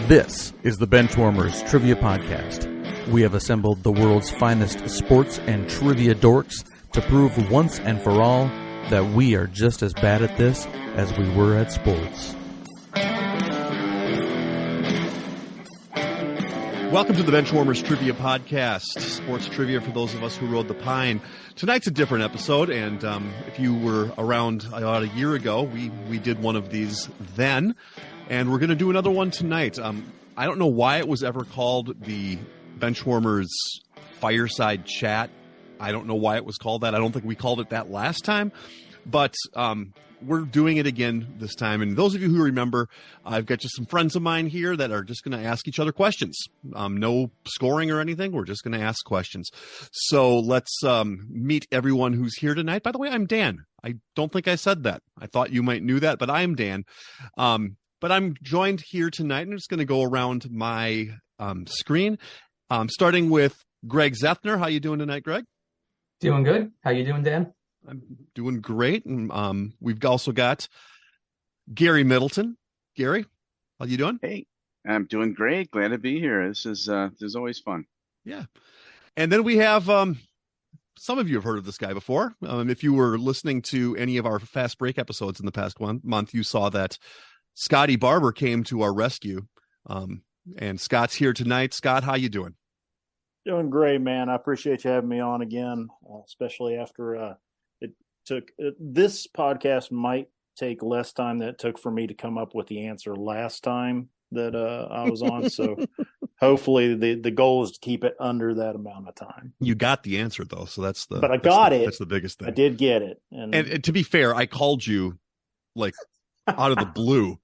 This is the Benchwarmers Trivia Podcast. We have assembled the world's finest sports and trivia dorks to prove once and for all that we are just as bad at this as we were at sports. Welcome to the Benchwarmers Trivia Podcast, sports trivia for those of us who rode the pine. Tonight's a different episode, and if you were around about a year ago, we did one of these then, and we're going to do another one tonight. I don't know why it was ever called the Benchwarmers Fireside Chat. I don't know why it was called that. I don't think we called it that last time, but we're doing it again this time. And those of you who remember, I've got just some friends of mine here that are just going to ask each other questions. No scoring or anything. We're just going to ask questions. So let's meet everyone who's here tonight. By the way, I'm Dan. I don't think I said that. I thought you might knew that, but I'm Dan. But I'm joined here tonight, and I'm just going to go around my screen, starting with Graig Zethner. How you doing tonight, Greg? Doing good. How you doing, Dan? I'm doing great. And we've also got Gary Middleton. Gary, how you doing? Hey, I'm doing great. Glad to be here. This is always fun. Yeah. And then we have some of you have heard of this guy before. If you were listening to any of our Fast Break episodes in the past 1 month, you saw that Scotty Barber came to our rescue. And Scott's here tonight. Scott, how you doing? Doing great, man. I appreciate you having me on again, especially after this podcast might take less time than it took for me to come up with the answer last time that I was on. So hopefully the goal is to keep it under that amount of time. You got the answer though, so that's the. But I got it. That's the biggest thing. I did get it, and to be fair, I called you like out of the blue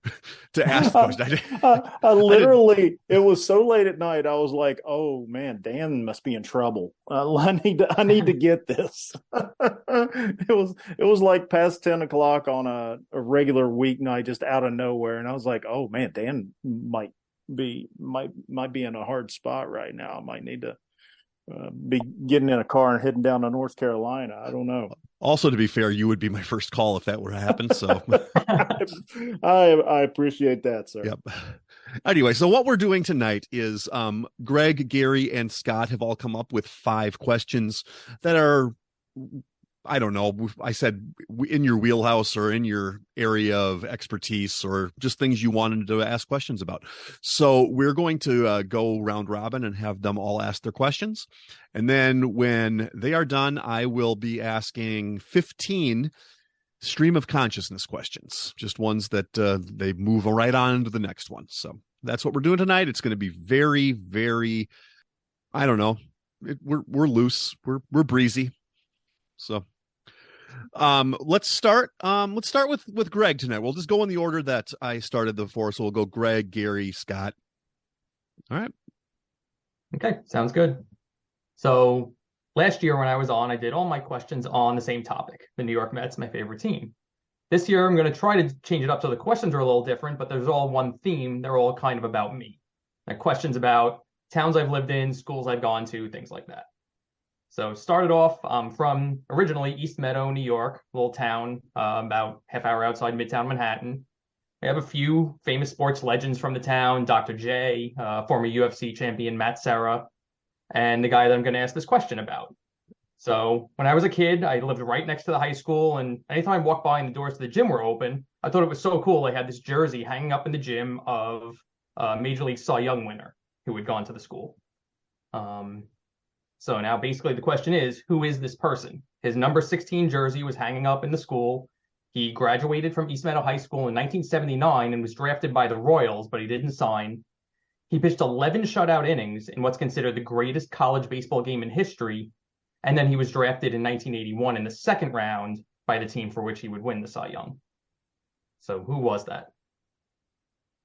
to ask questions. I literally, it was so late at night. I was like, "Oh man, Dan must be in trouble. I need to get this." It was like past 10 o'clock on a regular weeknight, just out of nowhere, and I was like, "Oh man, Dan might be in a hard spot right now. I might need to be getting in a car and heading down to North Carolina. I don't know." Also, to be fair, you would be my first call if that were to happen. So I appreciate that, sir. Yep. Anyway, so what we're doing tonight is Greg, Gary, and Scott have all come up with 5 questions that are, I don't know, I said in your wheelhouse or in your area of expertise or just things you wanted to ask questions about. So we're going to go round robin and have them all ask their questions. And then when they are done, I will be asking 15 stream of consciousness questions, just ones that they move right on into the next one. So that's what we're doing tonight. It's going to be very, very, I don't know. We're loose. We're breezy. So let's start with Greg tonight. We'll just go in the order that I started before. So we'll go Greg, Gary, Scott. All right. Okay, sounds good. So last year when I was on, I did all my questions on the same topic. The New York Mets, my favorite team. This year I'm going to try to change it up so the questions are a little different, but there's all one theme. They're all kind of about me. Like questions about towns I've lived in, schools I've gone to, things like that. So started off from originally East Meadow, New York, little town about half hour outside Midtown Manhattan. We have a few famous sports legends from the town, Dr. J, former UFC champion Matt Serra, and the guy that I'm going to ask this question about. So when I was a kid, I lived right next to the high school, and anytime I walked by and the doors to the gym were open, I thought it was so cool. They had this jersey hanging up in the gym of a Major League Cy Young winner who had gone to the school. So now basically the question is, who is this person? His number 16 jersey was hanging up in the school. He graduated from East Meadow High School in 1979 and was drafted by the Royals, but he didn't sign. He pitched 11 shutout innings in what's considered the greatest college baseball game in history. And then he was drafted in 1981 in the second round by the team for which he would win the Cy Young. So who was that?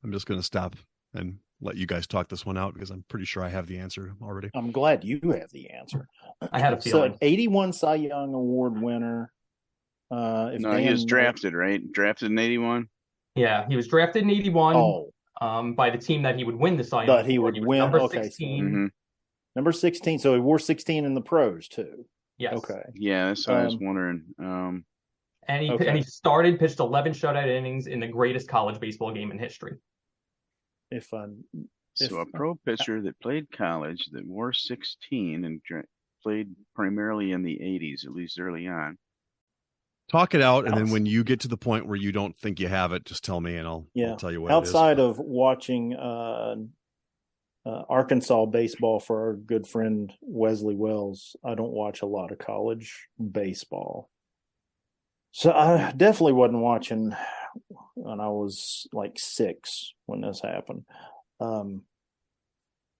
I'm just going to stop and let you guys talk this one out because I'm pretty sure I have the answer already. I'm glad you have the answer. I had a feeling. So 81 Cy Young Award winner. He was drafted, right? Drafted in 81? Yeah, he was drafted in 81 by the team that he would win the Cy Young. But he would win. Number okay, 16. Number 16. So he wore 16 in the pros too. Yes. Okay. Yeah, that's what I was wondering. And he pitched 11 shutout innings in the greatest college baseball game in history. if I So a pro pitcher that played college, that wore 16 and played primarily in the 80s, at least early on. Talk it out, and then when you get to the point where you don't think you have it, just tell me, and I'll tell you what outside it is. of watching Arkansas baseball for our good friend Wesley Wells, I don't watch a lot of college baseball. So I definitely wasn't watching when I was like 6 when this happened.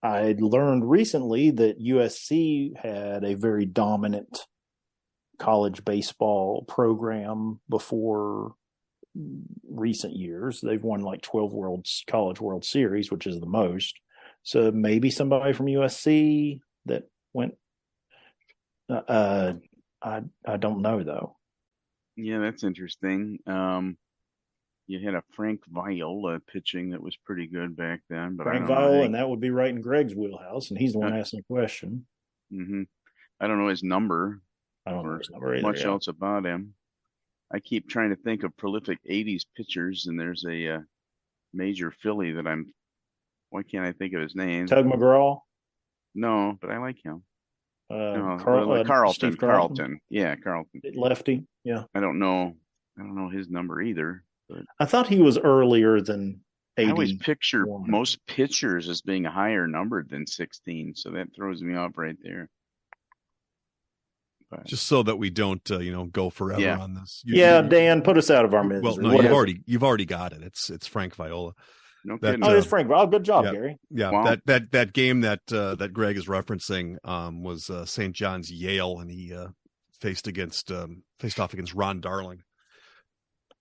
I learned recently that USC had a very dominant college baseball program before recent years. They've won like 12 college World Series, which is the most. So maybe somebody from USC that went. I don't know though. Yeah, that's interesting. You had a Frank Viola pitching that was pretty good back then, but Frank I don't Viola, know. and that would be right in Greg's wheelhouse, and he's the one asking the question. Mm-hmm. I don't know his number. I don't know his number either. Much else about him. I keep trying to think of prolific 80s pitchers, and there's a major Philly that why can't I think of his name? Tug McGraw? No, but I like him. Steve Carlton. Yeah, Carlton. Lefty. Yeah. I don't know his number either. But I thought he was earlier than 80. I always picture most pitchers as being higher numbered than 16, so that throws me off right there. But, just so that we don't, go forever on this. Dan, put us out of our misery. Well, no, you've already got it. It's Frank Viola. No kidding. It's Frank Viola. Good job, Gary. Yeah, wow. that game that Greg is referencing was St. John's Yale, and he faced off against Ron Darling.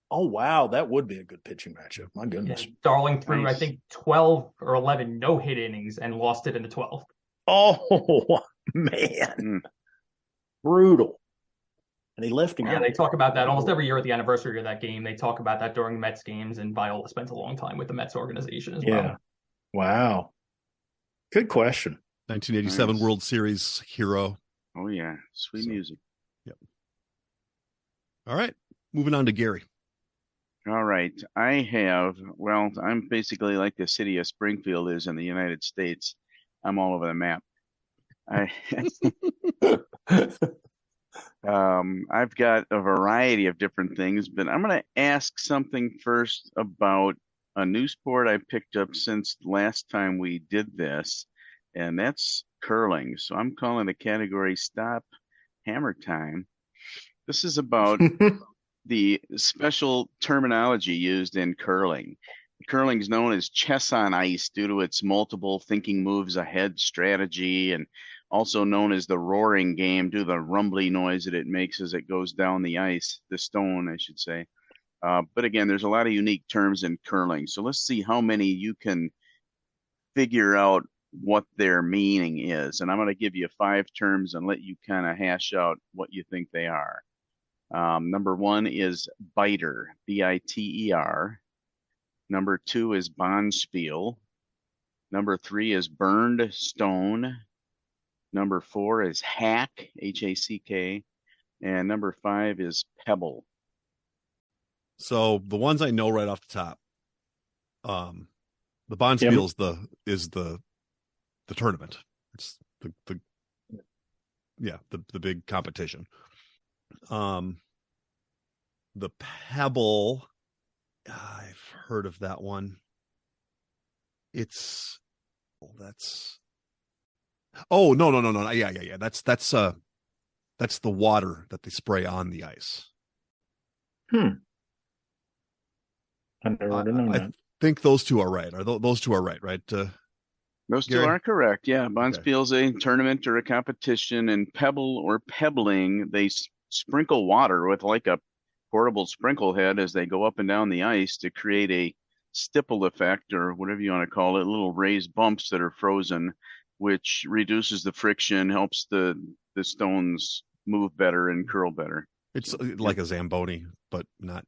Oh wow, that would be a good pitching matchup. My goodness, Darling threw I think 12 or 11 no-hit innings and lost it in the 12th. Oh man. Brutal. And he left him. Yeah, they talk about that almost every year at the anniversary of that game. They talk about that during Mets games, and Viola spent a long time with the Mets organization as well. Wow. Good question. 1987 World Series hero. Oh, yeah. Sweet music. Yep. All right. Moving on to Gary. All right. I'm basically like the city of Springfield is in the United States. I'm all over the map. I've got a variety of different things, but I'm going to ask something first about a new sport I picked up since last time we did this, and that's curling. So I'm calling the category Stop Hammer Time. This is about the special terminology used in curling. Curling is known as chess on ice due to its multiple thinking moves ahead strategy, and also known as the roaring game due to the rumbly noise that it makes as it goes down the ice, the stone, I should say. But again, there's a lot of unique terms in curling. So let's see how many you can figure out what their meaning is. And I'm going to give you 5 terms and let you kind of hash out what you think they are. Number 1 is biter, B-I-T-E-R. Number 2 is bonspiel. Number 3 is burned stone. Number 4 is hack, H-A-C-K. And number 5 is pebble. So the ones I know right off the top, the bonspiel is the tournament. It's the big competition. The pebble, I've heard of that one. Oh, no. Yeah. That's the water that they spray on the ice. I never would have known that. I think those two are right. Those two are right? Those two are correct. Yeah, bonspiel's a tournament or a competition, and pebble or pebbling, they sprinkle water with like a portable sprinkle head as they go up and down the ice to create a stipple effect, or whatever you want to call it, little raised bumps that are frozen, which reduces the friction, helps the stones move better and curl better. It's like a Zamboni, but not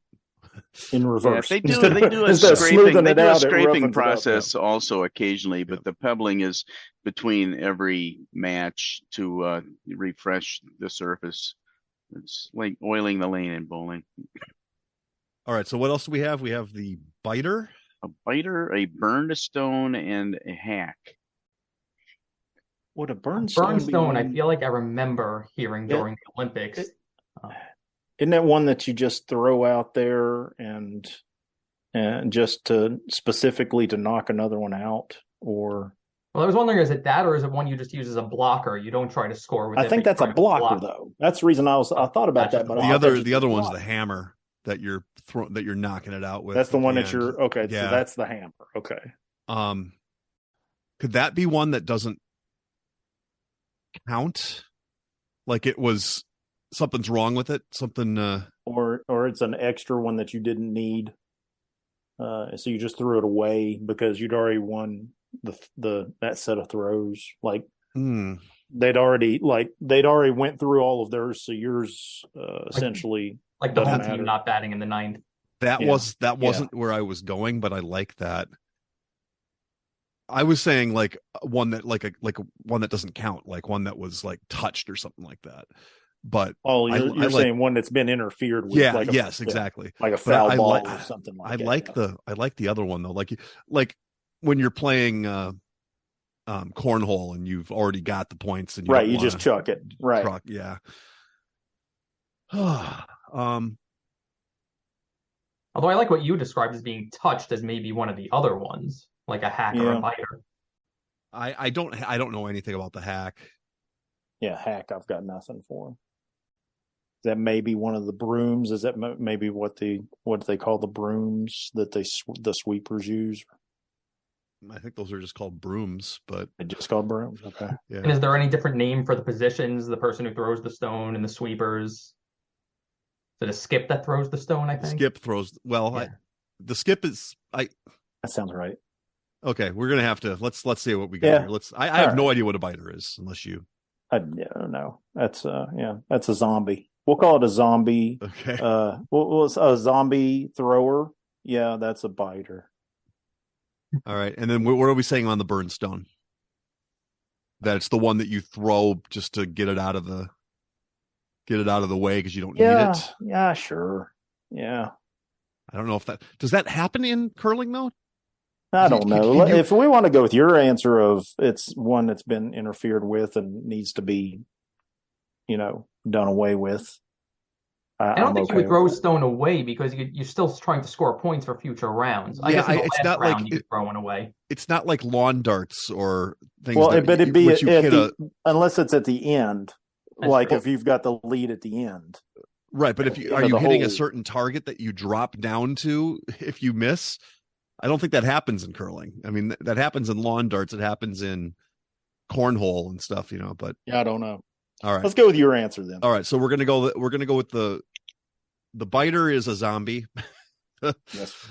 in reverse. Yeah, they do a scraping process also occasionally, but the pebbling is between every match to refresh the surface. It's like oiling the lane in bowling. All right, so what else do we have? We have the biter. a biter, a burned stone, and a hack. Would a burnstone be Burnstone, I one? feel like I remember hearing during the Olympics. Isn't that one that you just throw out there and just to specifically to knock another one out? Or Well, I was wondering, is it that, or is it one you just use as a blocker? You don't try to score with it. I think but you that's a try to blocker block. though. That's the reason I thought about that. But The other one's the hammer that you're knocking it out with. That's the one that and, you're okay. Yeah. So that's the hammer. Okay. Could that be one that doesn't count? Like it was something's wrong with it. Something. Or it's an extra one that you didn't need. So you just threw it away because you'd already won that set of throws. Like they'd already went through all of theirs. So yours essentially like the whole doesn't team matter. not batting in the ninth. That wasn't where I was going, but I like that. I was saying like one that like one that doesn't count, like one that was like touched or something like that. But you're saying one that's been interfered with. Yeah. Exactly. Like a foul ball or something like that. I like the other one though. Like when you're playing cornhole and you've already got the points and you just chuck it. Right. Yeah. Although I like what you described as being touched as maybe one of the other ones, like a hack or a biter. I don't know anything about the hack. Yeah, hack. I've got nothing for. Is that maybe one of the brooms? Is that maybe what they call the brooms that the sweepers use? I think those are just called brooms, but they're just called brooms. Okay. Yeah. And is there any different name for the positions? The person who throws the stone and the sweepers. Is it a skip that throws the stone? I think skip throws. Well, yeah. The skip is That sounds right. Okay, we're gonna have to let's see what we got here. I have no idea what a biter is unless you. I don't know. That's a zombie. We'll call it a zombie. Okay. Well, a zombie thrower. Yeah, that's a biter. All right, and then what are we saying on the burnstone? That it's the one that you throw just to get it out of the way because you don't need it. Yeah, sure. Yeah. I don't know if does that happen in curling though. I don't know. If we want to go with your answer of it's one that's been interfered with and needs to be, done away with. I don't think you would throw stone away because you're still trying to score points for future rounds. I guess it's not round like throwing away. It's not like lawn darts or things. Well, but it'd be unless it's at the end, like if you've got the lead at the end. Right, but are you hitting a certain target that you drop down to if you miss? I don't think that happens in curling. I mean, that happens in lawn darts. It happens in cornhole and stuff, but yeah, I don't know. All right, let's go with your answer then. All right, so we're gonna go with the biter is a zombie. Yes.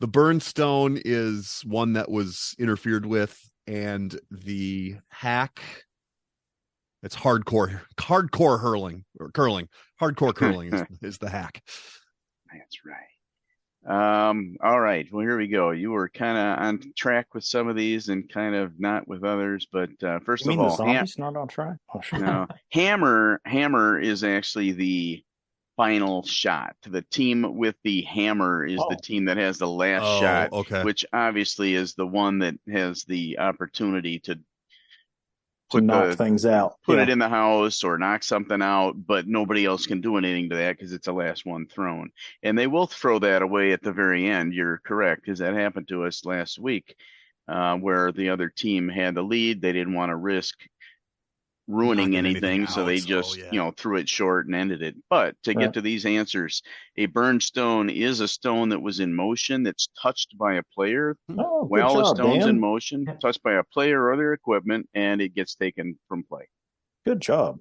The burnstone is one that was interfered with, and the hack. It's hardcore hurling or curling. Hardcore curling is the hack. That's right. All right. Well, here we go. You were kind of on track with some of these and kind of not with others. But first of all, the zombies not on track? Oh, sure. No, hammer is actually the final shot. The team with the hammer is the team that has the last shot, which obviously is the one that has the opportunity to knock things out, put it in the house or knock something out, but nobody else can do anything to that because it's the last one thrown. And they will throw that away at the very end. You're correct, because that happened to us last week where the other team had the lead. They didn't want to risk ruining anything, so they just threw it short and ended it. But to get to these answers, a burned stone is a stone that was in motion that's touched by a player while a stone's in motion, touched by a player or other equipment, and it gets taken from play. Good job.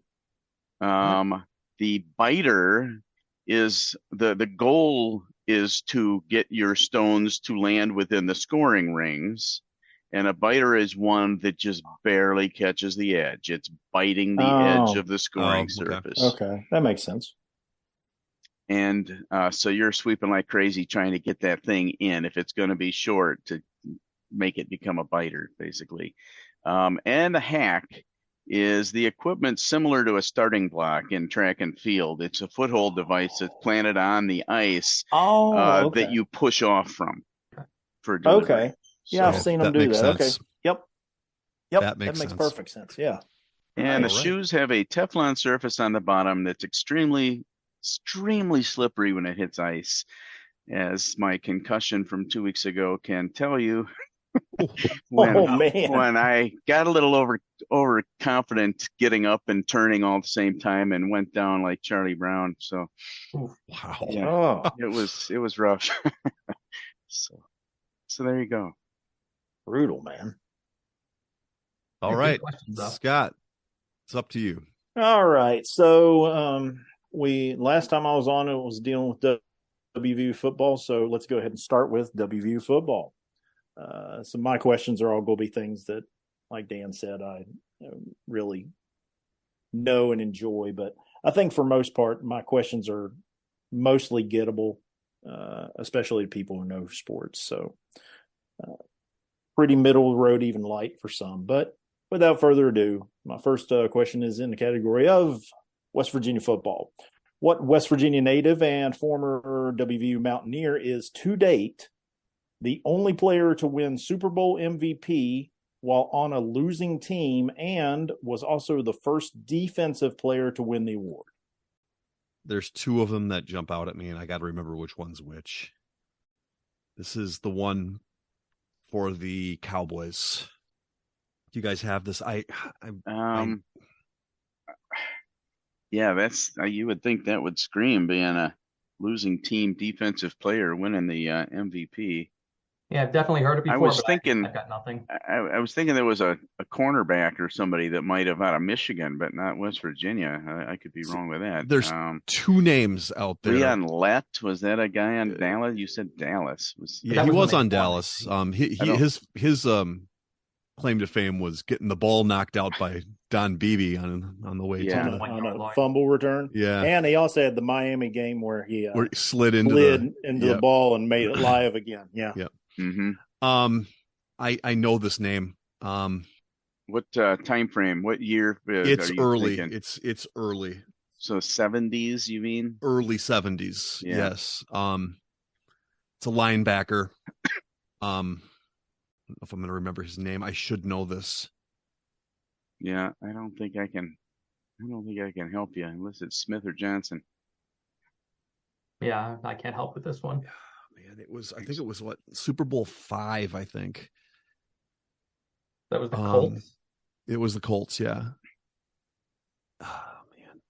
The biter is the goal is to get your stones to land within the scoring rings. And a biter is one that just barely catches the edge. It's biting the edge of the scoring surface. Okay, that makes sense. And so you're sweeping like crazy trying to get that thing in if it's going to be short to make it become a biter, basically. And the hack is the equipment similar to a starting block in track and field. It's a foothold device that's planted on the ice that you push off from. for delivery. Okay. Yeah, I've seen them do makes that. sense. Okay. Yep. That makes sense. Perfect sense. Yeah. And the All right. shoes have a Teflon surface on the bottom that's extremely slippery when it hits ice, as my concussion from 2 weeks ago can tell you. When I got a little overconfident getting up and turning all at the same time and went down like Charlie Brown. So Wow. yeah, it was rough. so there you go. Brutal, man. All Good right, questions, though. Scott, it's up to you. All right. So last time I was on, it was dealing with WVU football. So let's go ahead and start with WVU football. So my questions are all going to be things that, like Dan said, I really know and enjoy. But I think for most part, my questions are mostly gettable, especially to people who know sports. So pretty middle of the road, even light for some. But without further ado, my first question is in the category of West Virginia football. What West Virginia native and former WVU Mountaineer is to date the only player to win Super Bowl MVP while on a losing team and was also the first defensive player to win the award? There's two of them that jump out at me, and I got to remember which one's which. This is the one for the Cowboys. Do you guys have this? Yeah, that's you would think that would scream being a losing team defensive player winning the MVP. Yeah, I've definitely heard it before. I was but thinking, I've got nothing. I was thinking there was a cornerback or somebody that might have out of Michigan, but not West Virginia. I could be wrong with that. There's two names out there. Leon Lett, was that a guy on Dallas? You said Dallas. Yeah, he was on Dallas. His claim to fame was getting the ball knocked out by Don Beebe on the way on a fumble return. Yeah, and he also had the Miami game where he slid into the ball and made it live again. Yeah. Yep. Mm-hmm. I know this name. What time frame? What year? It's early. Thinking? It's early. So 70s, you mean? Early 70s. Yeah. Yes. It's a linebacker. I don't know if I'm going to remember his name. I should know this. Yeah, I don't think I can help you unless it's Smith or Johnson. Yeah, I can't help with this one. Man, I think it was what, Super Bowl 5, I think. That was the Colts? It was the Colts, yeah. Oh, man.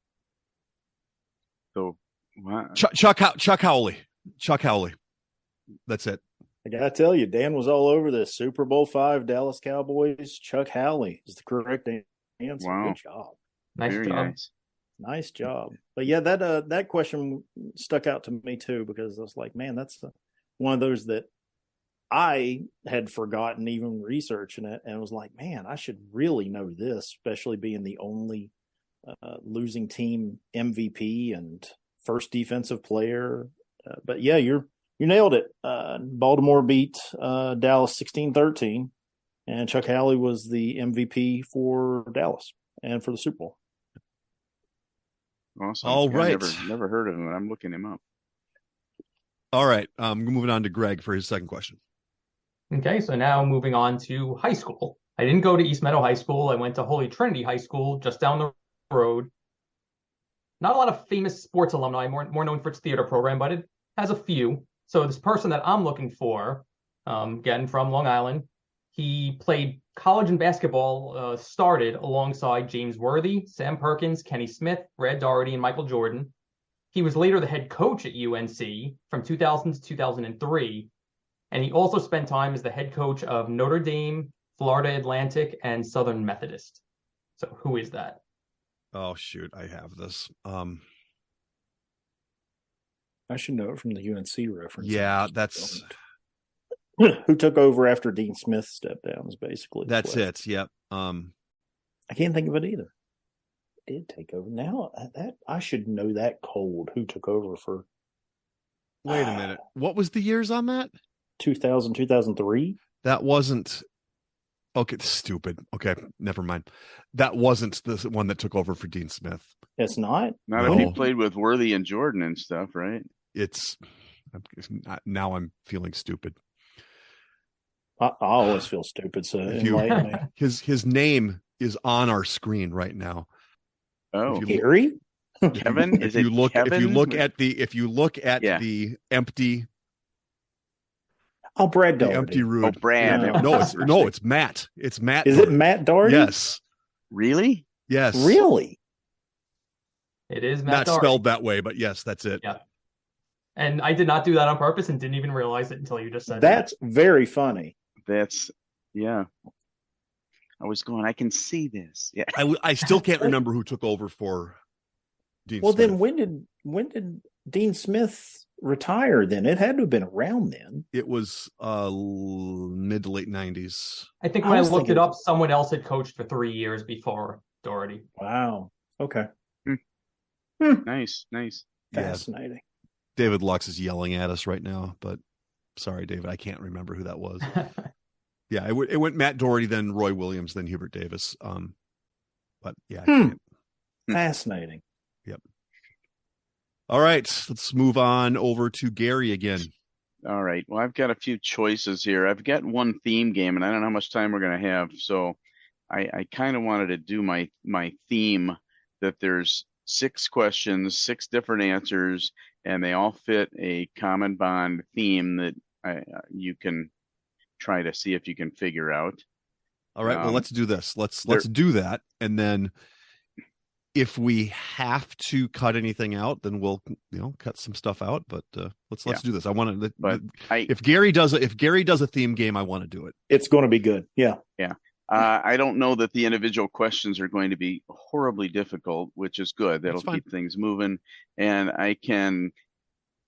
So, what? Chuck Howley. Chuck Howley. That's it. I gotta tell you, Dan was all over this. Super Bowl 5, Dallas Cowboys. Chuck Howley is the correct answer. Wow. Good job. Nice Very job. nice. Nice job. But yeah, that question stuck out to me too, because I was like, man, that's one of those that I had forgotten even researching it, and was like, man, I should really know this, especially being the only losing team MVP and first defensive player. But yeah, you nailed it. Baltimore beat Dallas 16-13, and Chuck Howley was the MVP for Dallas and for the Super Bowl. Awesome. All right. Never heard of him. I'm looking him up. All right. Moving on to Greg for his second question. Okay, so now moving on to high school. I didn't go to East Meadow High School. I went to Holy Trinity High School just down the road. Not a lot of famous sports alumni, more known for its theater program, but it has a few. So this person that I'm looking for, again, from Long Island, he played college and basketball, started alongside James Worthy, Sam Perkins, Kenny Smith, Brad Doherty, and Michael Jordan. He was later the head coach at UNC from 2000 to 2003. And he also spent time as the head coach of Notre Dame, Florida Atlantic, and Southern Methodist. So who is that? Oh, shoot. I have this. I should know it from the UNC reference. Yeah, that's... Who took over after Dean Smith stepped down is basically. That's it. Yep. I can't think of it either. Did take over. Now that I should know that cold. Who took over for? Wait a minute. What was the years on that? 2000, 2003. That wasn't. Okay, stupid. Okay, never mind. That wasn't the one that took over for Dean Smith. It's not. Not No. if he played with Worthy and Jordan and stuff, right? Now I'm feeling stupid. I always feel stupid, so If you- enlighten me. His name is on our screen right now. Oh, If you Gary? Kevin? if you look Kevin? at Yeah. the empty Oh, Brad the Doherty. empty room. Oh, Brad. No. It's Matt. It's Matt. Is it Matt Doherty? Yes. Really? Yes. Really? It is Matt Not Doherty. spelled that way, but yes, that's it. Yeah. And I did not do that on purpose and didn't even realize it until you just said That's very funny. Yeah. I was going, I can see this. Yeah. I still can't remember who took over for Dean Well, Smith. then when did Dean Smith retire? Then it had to have been around then. It was mid to late 90s. I think I when I was looked it thinking- up, someone else had coached for 3 years before Doherty. Wow. Okay. Nice. Yeah. Fascinating. David Lux is yelling at us right now, but sorry, David, I can't remember who that was. Yeah, it went Matt Doherty, then Roy Williams, then Hubert Davis. But yeah, I can't. Fascinating. All right, let's move on over to Gary again. All right. Well, I've got a few choices here. I've got one theme game, and I don't know how much time we're going to have. So I kind of wanted to do my theme that there's 6 questions, 6 different answers, and they all fit a common bond theme that you can try to see if you can figure out. All right, well, let's do this. Let's there- do that, and then if we have to cut anything out, then we'll cut some stuff out. But let's do this. I want to. But if Gary does a theme game, I want to do it. It's going to be good. Yeah. I don't know that the individual questions are going to be horribly difficult, which is good. That'll That's fine. keep things moving, and I can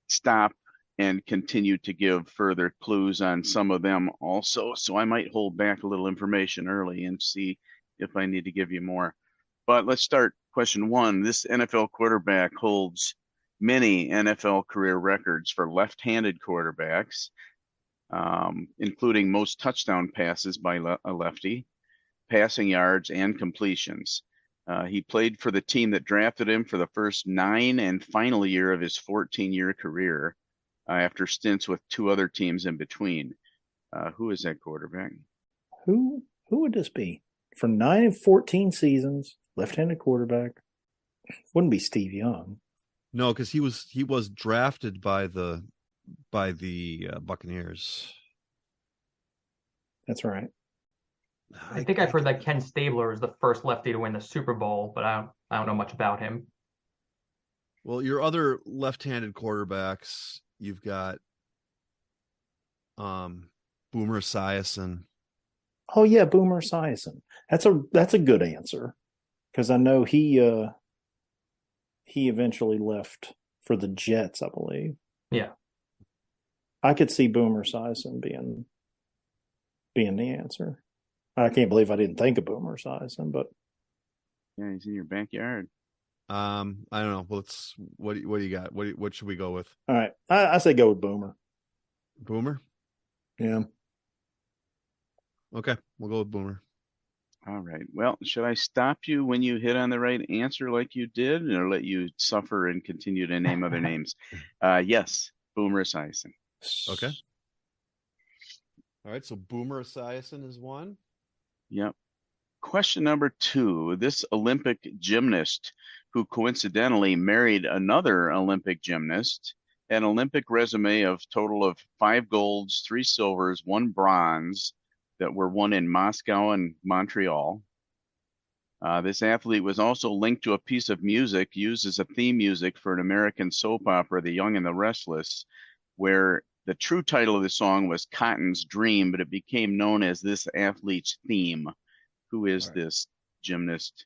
stop and continue to give further clues on some of them also. So I might hold back a little information early and see if I need to give you more. But let's start question 1. This NFL quarterback holds many NFL career records for left-handed quarterbacks, including most touchdown passes by a lefty, passing yards, and completions. He played for the team that drafted him for the first 9 and final year of his 14-year career, after stints with 2 other teams in between. Who is that quarterback? Who would this be? For 9 and 14 seasons, left-handed quarterback. Wouldn't be Steve Young. No, because he was drafted by the Buccaneers. That's right. I think I've heard that Ken Stabler is the first lefty to win the Super Bowl, but I don't know much about him. Well, your other left-handed quarterbacks, you've got Boomer Esiason. Oh yeah, Boomer Esiason. That's a good answer, because I know he eventually left for the Jets, I believe. Yeah. I could see Boomer Esiason being the answer. I can't believe I didn't think of Boomer Esiason, but Yeah, he's in your backyard. I don't know. Well, what do you got? What should we go with? all right. I say go with Boomer. Boomer? Yeah. Okay, we'll go with Boomer. All right. Well, should I stop you when you hit on the right answer like you did, or let you suffer and continue to name other names? Yes, Boomer Esiason. Okay. All right, so Boomer Esiason is one. Yep. Question number 2. This Olympic gymnast, who coincidentally married another Olympic gymnast, an Olympic resume of total of 5 golds, 3 silvers, 1 bronze that were won in Moscow and Montreal. This athlete was also linked to a piece of music used as a theme music for an American soap opera, The Young and the Restless, where the true title of the song was Cotton's Dream, but it became known as this athlete's theme. Who is this gymnast?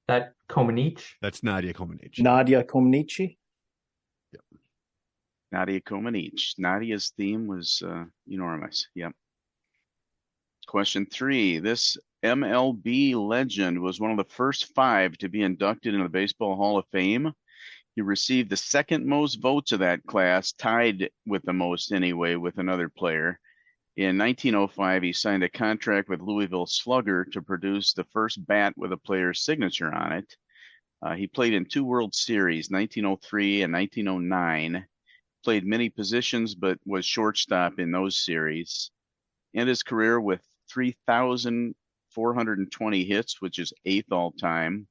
That Comaneci? That's Nadia Comaneci. Nadia Comaneci. Nadia Comaneci. Nadia's theme was enormous. Yep. Question 3. This MLB legend was one of the first 5 to be inducted into the Baseball Hall of Fame. He received the second most votes of that class, tied with the most anyway with another player. In 1905, he signed a contract with Louisville Slugger to produce the first bat with a player's signature on it. He played in 2 World Series, 1903 and 1909. played many positions, but was shortstop in those series. Ended his career with 3,420 hits, which is 8th all-time,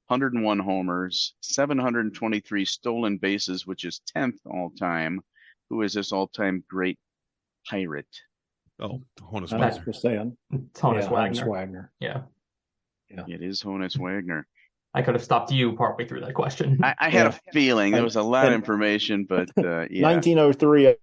101 homers, 723 stolen bases, which is 10th all-time. Who is this all-time great Pirate? Oh, Honus I was Wagner. just saying. It's Honus Yeah, Wagner. Honus Wagner. Yeah. It is Honus Wagner. I could have stopped you partway through that question. I had a feeling there was a lot of information, but yeah. 1903.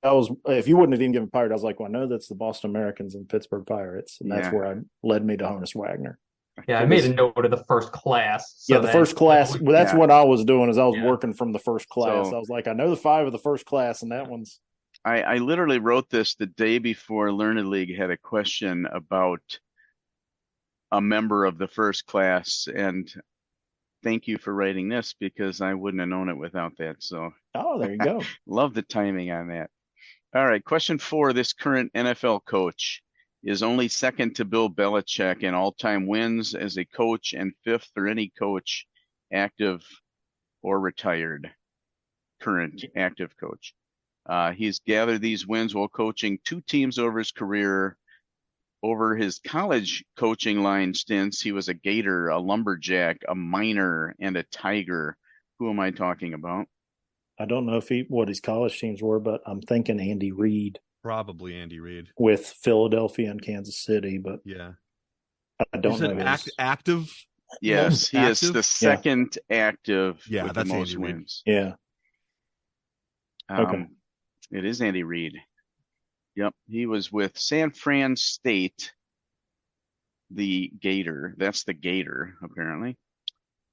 I was, if you wouldn't have even given Pirate, I was like, well, I know that's the Boston Americans and Pittsburgh Pirates, and that's where led me to Honus Wagner. Yeah, I made a note of the first class. So the first class. Well, that's what I was doing. Is I was working from the first class. So, I was like, I know the 5 of the first class, and that one's. I literally wrote this the day before Learned League had a question about a member of the first class, and thank you for writing this because I wouldn't have known it without that. So, there you go. Love the timing on that. All right, question 4. This current NFL coach is only second to Bill Belichick in all-time wins as a coach and 5th for any coach, active or retired, current active coach. He's gathered these wins while coaching 2 teams over his career. Over his college coaching line stints, he was a Gator, a Lumberjack, a Miner, and a Tiger. Who am I talking about? I don't know what his college teams were, but I'm thinking Andy Reid. Probably Andy Reid. With Philadelphia and Kansas City, but yeah. I don't know. Active? Yes, he is the second active with the most wins. Yeah. Okay. It is Andy Reid. Yep. He was with San Fran State, the Gator. That's the Gator, apparently.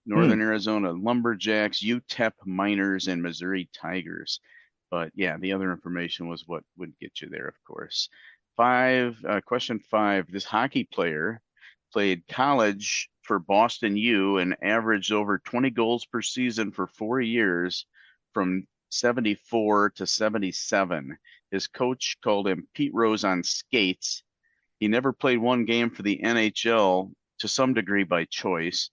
Northern Arizona Lumberjacks, UTEP Miners, and Missouri Tigers. But yeah, the other information was what would get you there, of course. Question 5. This hockey player played college for Boston U and averaged over 20 goals per season for 4 years from 74 to 77. His coach called him Pete Rose on skates. He never played one game for the NHL, to some degree by choice,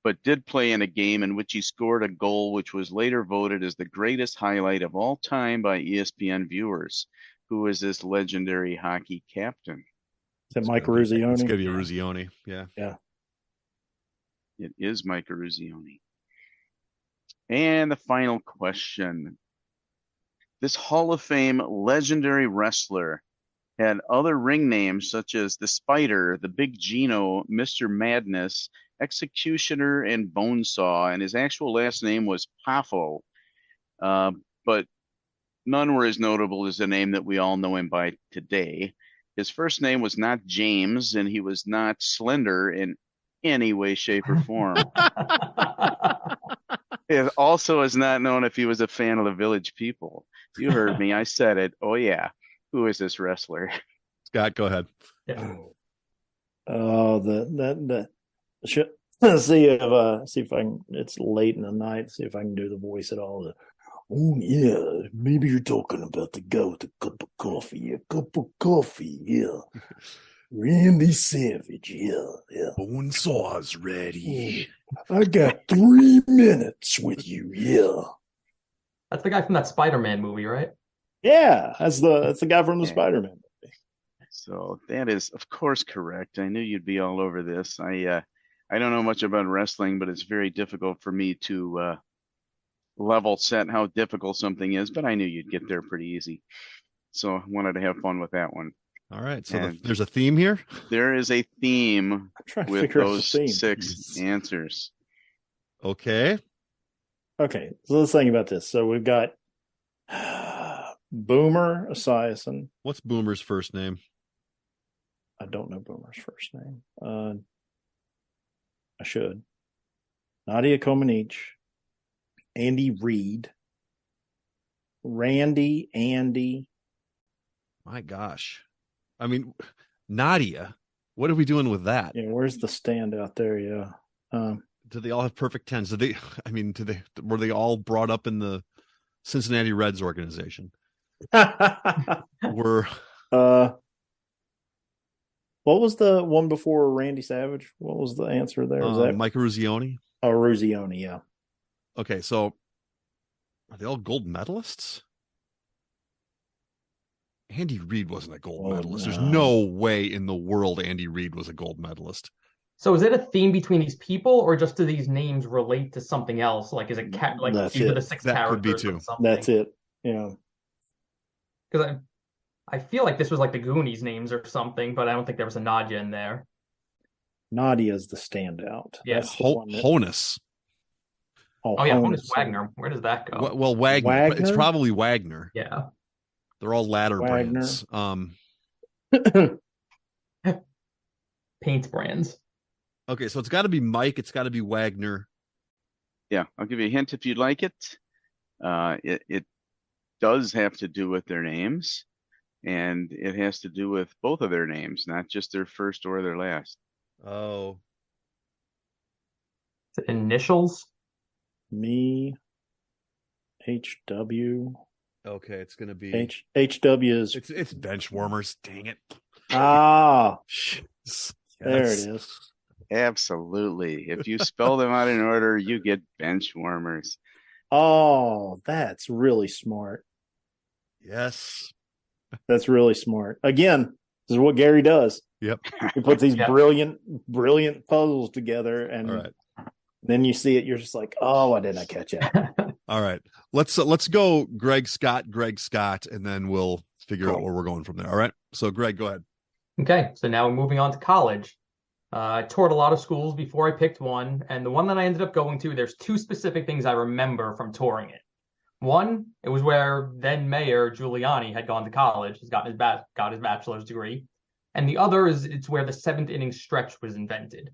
but did play in a game in which he scored a goal which was later voted as the greatest highlight of all time by ESPN viewers. Who is this legendary hockey captain? Is it Mike Ruzioni? It's going to be Ruzioni, yeah. Yeah. It is Mike Ruzioni. And the final question. This Hall of Fame legendary wrestler had other ring names such as the Spider, the Big Gino, Mr. Madness, Executioner, and Bonesaw, and his actual last name was Poffo, but none were as notable as the name that we all know him by today. His first name was not James, and he was not slender in any way, shape, or form. It also is not known if he was a fan of the Village People. You heard me. I said it. Oh, yeah. Who is this wrestler? Scott, go ahead. Yeah. See if I can. It's late in the night. See if I can do the voice at all. Oh yeah, maybe you're talking about the guy with a cup of coffee. A cup of coffee, yeah. Randy Savage, yeah. Bonesaw's ready. I got 3 minutes with you, yeah. That's the guy from that Spider-Man movie, right? Yeah, that's the guy from the Spider-Man movie. So that is, of course, correct. I knew you'd be all over this. I don't know much about wrestling, but it's very difficult for me to level set how difficult something is, but I knew you'd get there pretty easy. So I wanted to have fun with that one. All right. So there's a theme here? There is a theme with those 6 answers. Okay. Okay. So let's think about this. So we've got Boomer Esiason. What's Boomer's first name? I don't know Boomer's first name. I should. Nadia Comaneci, Andy Reid, Andy. My gosh. I mean, Nadia, what are we doing with that? Yeah, where's the stand out there? Yeah. Do they all have perfect 10s? Were they all brought up in the Cincinnati Reds organization? What was the one before Randy Savage? What was the answer there? Was that Mike Ruzioni? Oh, Ruzioni, yeah. Okay, so Are they all gold medalists? Andy Reid wasn't a gold medalist. There's no way in the world Andy Reid was a gold medalist. So is it a theme between these people, or just do these names relate to something else? Like, is it like these are the six that characters? Could be too. That's it. Yeah. Because I feel like this was like the Goonies names or something, but I don't think there was a Nadia in there. Nadia's the standout. Yeah. Honus. Oh yeah, Honus Wagner. Where does that go? Well, Wagner. It's probably Wagner. Yeah. They're all ladder Wagner. brands. Paint brands. Okay, so it's got to be Mike. It's got to be Wagner. Yeah, I'll give you a hint if you'd like it. It does have to do with their names, and it has to do with both of their names, not just their first or their last. Oh. Is it initials? Me. HW. Okay, it's gonna be HW is it's bench warmers. Dang it! Yes. There it is. Absolutely. If you spell them out in order, you get bench warmers. Oh, that's really smart. Yes, that's really smart. Again, this is what Gary does. Yep, he puts these brilliant puzzles together, and right. Then you see it. You're just like, oh, why didn't I catch it? All right, let's go Graig Scott, and then we'll figure out where we're going from there. All right, so Graig, go ahead. Okay, so now we're moving on to college. I toured a lot of schools before I picked one, and the one that I ended up going to, there's two specific things I remember from touring it. One, it was where then Mayor Giuliani had gone to college, got his bachelor's degree, and the other is it's where the seventh inning stretch was invented.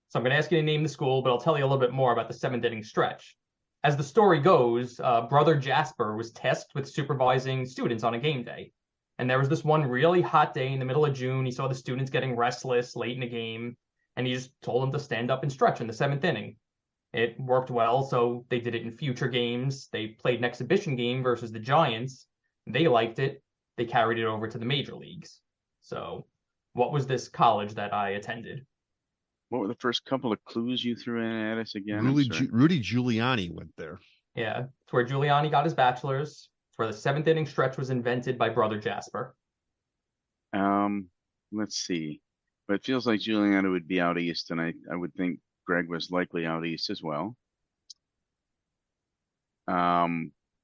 So I'm going to ask you to name the school, but I'll tell you a little bit more about the seventh inning stretch. As the story goes, Brother Jasper was tasked with supervising students on a game day. And there was this one really hot day in the middle of June. He saw the students getting restless late in the game, and he just told them to stand up and stretch in the seventh inning. It worked well, so they did it in future games. They played an exhibition game versus the Giants. They liked it. They carried it over to the major leagues. So what was this college that I attended? What were the first couple of clues you threw in at us again? Rudy Giuliani went there. Yeah, it's where Giuliani got his bachelor's. It's where the seventh inning stretch was invented by Brother Jasper. Let's see. But it feels like Giuliani would be out east, and I would think Greg was likely out east as well.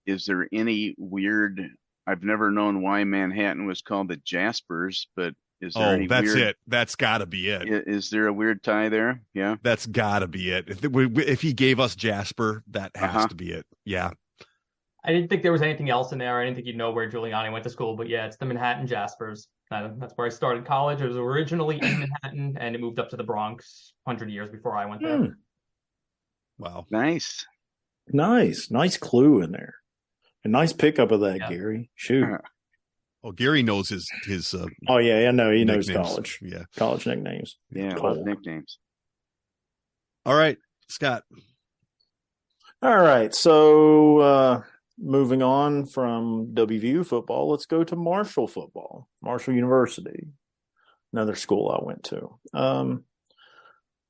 Is there any weird? I've never known why Manhattan was called the Jaspers, but is there any that's weird, it. That's got to be it. Is there a weird tie there? Yeah. That's got to be it. If he gave us Jasper, that has to be it. Yeah. I didn't think there was anything else in there. I didn't think you'd know where Giuliani went to school, but yeah, it's the Manhattan Jaspers. That's where I started college. It was originally in Manhattan, and it moved up to the Bronx 100 years before I went there. Wow. Nice clue in there. A nice pickup of that, Gary. Shoot. Oh, Gary knows his oh yeah, I know he knows nicknames. college. Yeah. College nicknames. Yeah, a lot of nicknames. All right, Scott. All right. So moving on from WVU football, let's go to Marshall football. Marshall University, another school I went to.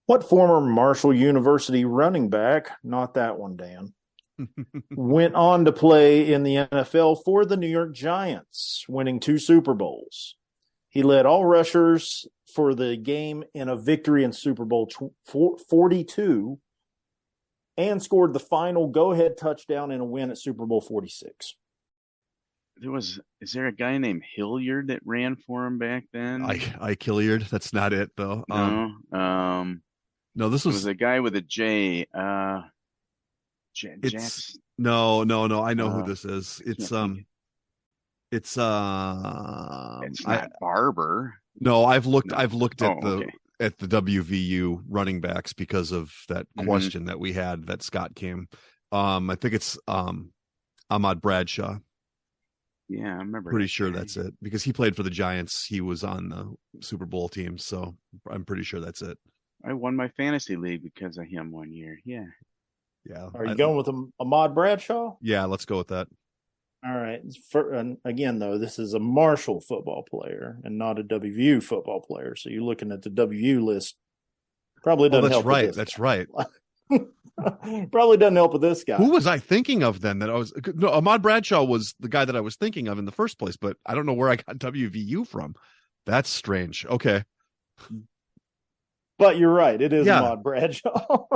What former Marshall University running back, not that one, Dan, went on to play in the NFL for the New York Giants, winning 2 Super Bowls. He led all rushers for the game in a victory in Super Bowl 42 and scored the final go-ahead touchdown in a win at Super Bowl 46. Is there a guy named Hilliard that ran for him back then? Ike Hilliard. That's not it though. No, this was a guy with a J. No. I know who this is. It's not Barber. No, I've looked at the WVU running backs because of that question that we had that Scott came. I think it's Ahmad Bradshaw. Yeah, I remember. Pretty sure that's it because he played for the Giants. He was on the Super Bowl team, so I'm pretty sure that's it. I won my fantasy league because of him one year. Yeah. Yeah. Are you going with Ahmad Bradshaw? Yeah, let's go with that. All right. And again, though, this is a Marshall football player and not a WVU football player. So you're looking at the WVU list. Probably doesn't help. Right. That's right. Probably doesn't help with this guy. Who was I thinking of then? No, Ahmad Bradshaw was the guy that I was thinking of in the first place, but I don't know where I got WVU from. That's strange. Okay. But you're right. It is Yeah. Ahmad Bradshaw.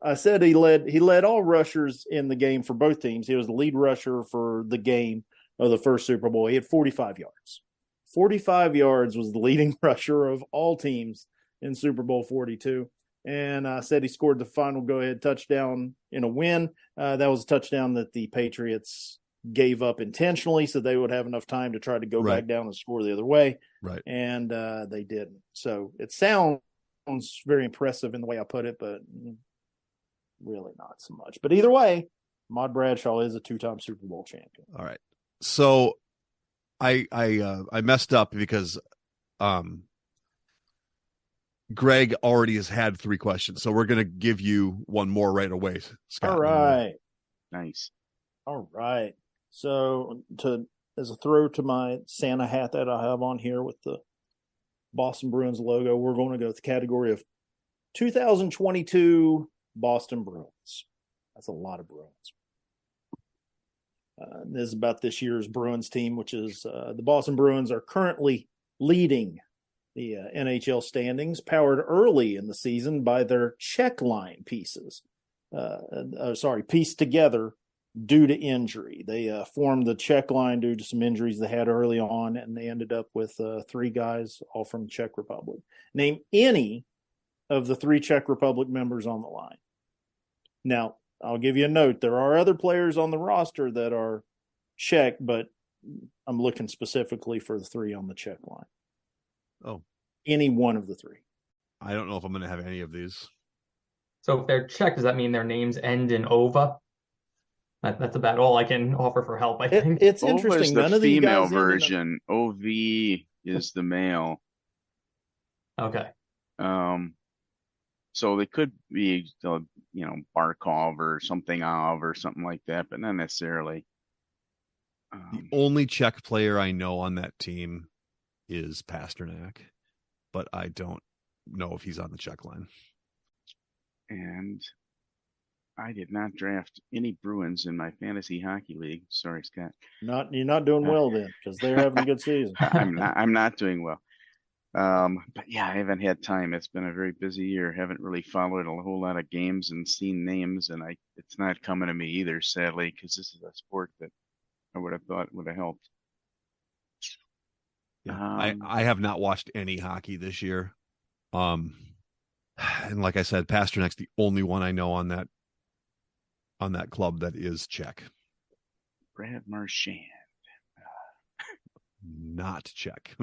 I said he led all rushers in the game for both teams. He was the lead rusher for the game of the first Super Bowl. He had 45 yards. 45 yards was the leading rusher of all teams in Super Bowl 42. And I said he scored the final go-ahead touchdown in a win. That was a touchdown that the Patriots gave up intentionally so they would have enough time to try to go back down and score the other way. Right. And they didn't. So it sounds very impressive in the way I put it, but really not so much. But either way, Ahmad Bradshaw is a two-time Super Bowl champion. All right. So I messed up because Greg already has had 3 questions, so we're going to give you one more right away, Scott. All right. Nice. All right. So as a throw to my Santa hat that I have on here with the Boston Bruins logo, we're going to go with the category of 2022 Boston Bruins. That's a lot of Bruins. This is about this year's Bruins team, which is the Boston Bruins are currently leading the NHL standings, powered early in the season by their check line pieces. Pieced together due to injury. They formed the check line due to some injuries they had early on, and they ended up with 3 guys, all from the Czech Republic. Name any of the 3 Czech Republic members on the line. Now, I'll give you a note. There are other players on the roster that are Czech, but I'm looking specifically for the 3 on the Czech line. Oh. Any one of the 3. I don't know if I'm going to have any of these. So if they're Czech, does that mean their names end in Ova? That's about all I can offer for help, I think. It's Ova interesting. is the None of these female guys version. OV is the male. Okay. So they could be, Barkov or something like that, but not necessarily. The only Czech player I know on that team is Pasternak, but I don't know if he's on the Czech line. And I did not draft any Bruins in my fantasy hockey league. Sorry, Scott. You're not doing well then, because they're having a good season. I'm not doing well. But yeah, I haven't had time. It's been a very busy year. Haven't really followed a whole lot of games and seen names, and it's not coming to me either, sadly, because this is a sport that I would have thought would have helped. Yeah, I have not watched any hockey this year. And like I said, Pasternak's the only one I know on that club that is Czech. Brad Marchand. Not Czech.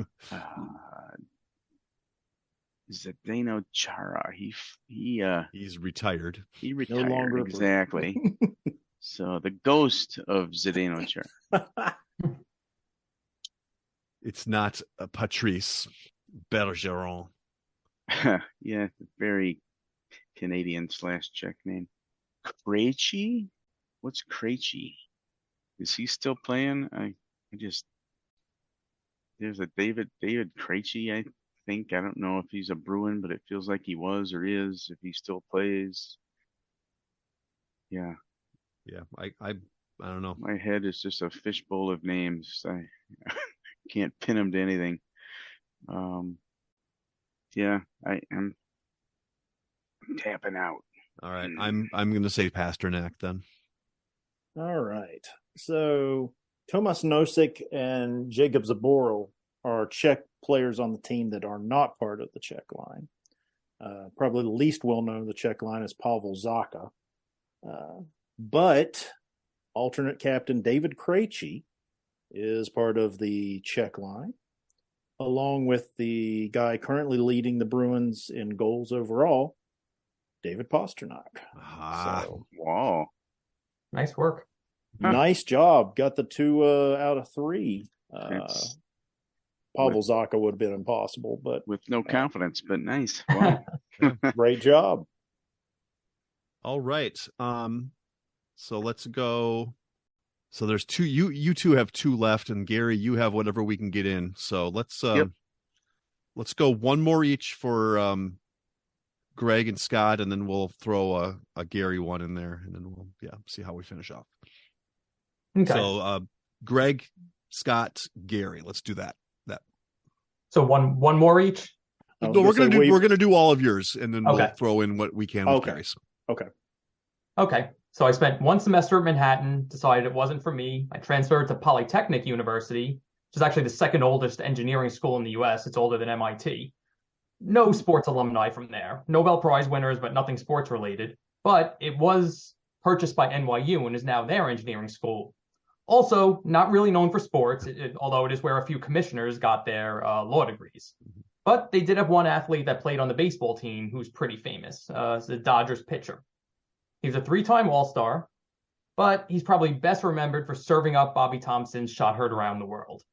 Zdeno Chara. He's retired. He retired. No longer exactly. So the ghost of Zdeno Chara. It's not Patrice Bergeron. Yeah, very Canadian / Czech name. Krejci? What's Krejci? Is he still playing? There's a David Krejci, I think. I don't know if he's a Bruin, but it feels like he was or is, if he still plays. Yeah. Yeah, I don't know. My head is just a fishbowl of names. I can't pin them to anything. Yeah, I'm tapping out. All right, I'm going to say Pasternak then. All right. So Tomas Nosek and Jakub Zaboral are Czech players on the team that are not part of the Czech line. Probably the least well-known of the Czech line is Pavel Zacha. But alternate captain David Krejci is part of the Czech line, along with the guy currently leading the Bruins in goals overall, David Pasternak. So, wow. Nice work. Nice job. Got the 2 out of 3. Pavel Zacha would have been impossible, but with no confidence, but nice. Wow. Great job. All right. So let's go. So there's 2. You 2 have 2 left, and Gary, you have whatever we can get in. So let's let's go one more each for Greg and Scott, and then we'll throw a Gary one in there, and then we'll see how we finish off. Okay. So Greg, Scott, Gary. Let's do that. So one more each. No, we're gonna do all of yours, and then we'll throw in what we can with Gary's. Okay. So I spent one semester at Manhattan, decided it wasn't for me. I transferred to Polytechnic University, which is actually the second oldest engineering school in the US. It's older than MIT. No sports alumni from there. Nobel Prize winners, but nothing sports related. But it was purchased by NYU and is now their engineering school. Also, not really known for sports, although it is where a few commissioners got their law degrees. But they did have one athlete that played on the baseball team who's pretty famous. The Dodgers pitcher. He was a 3-time All-Star, but he's probably best remembered for serving up Bobby Thompson's shot heard around the world.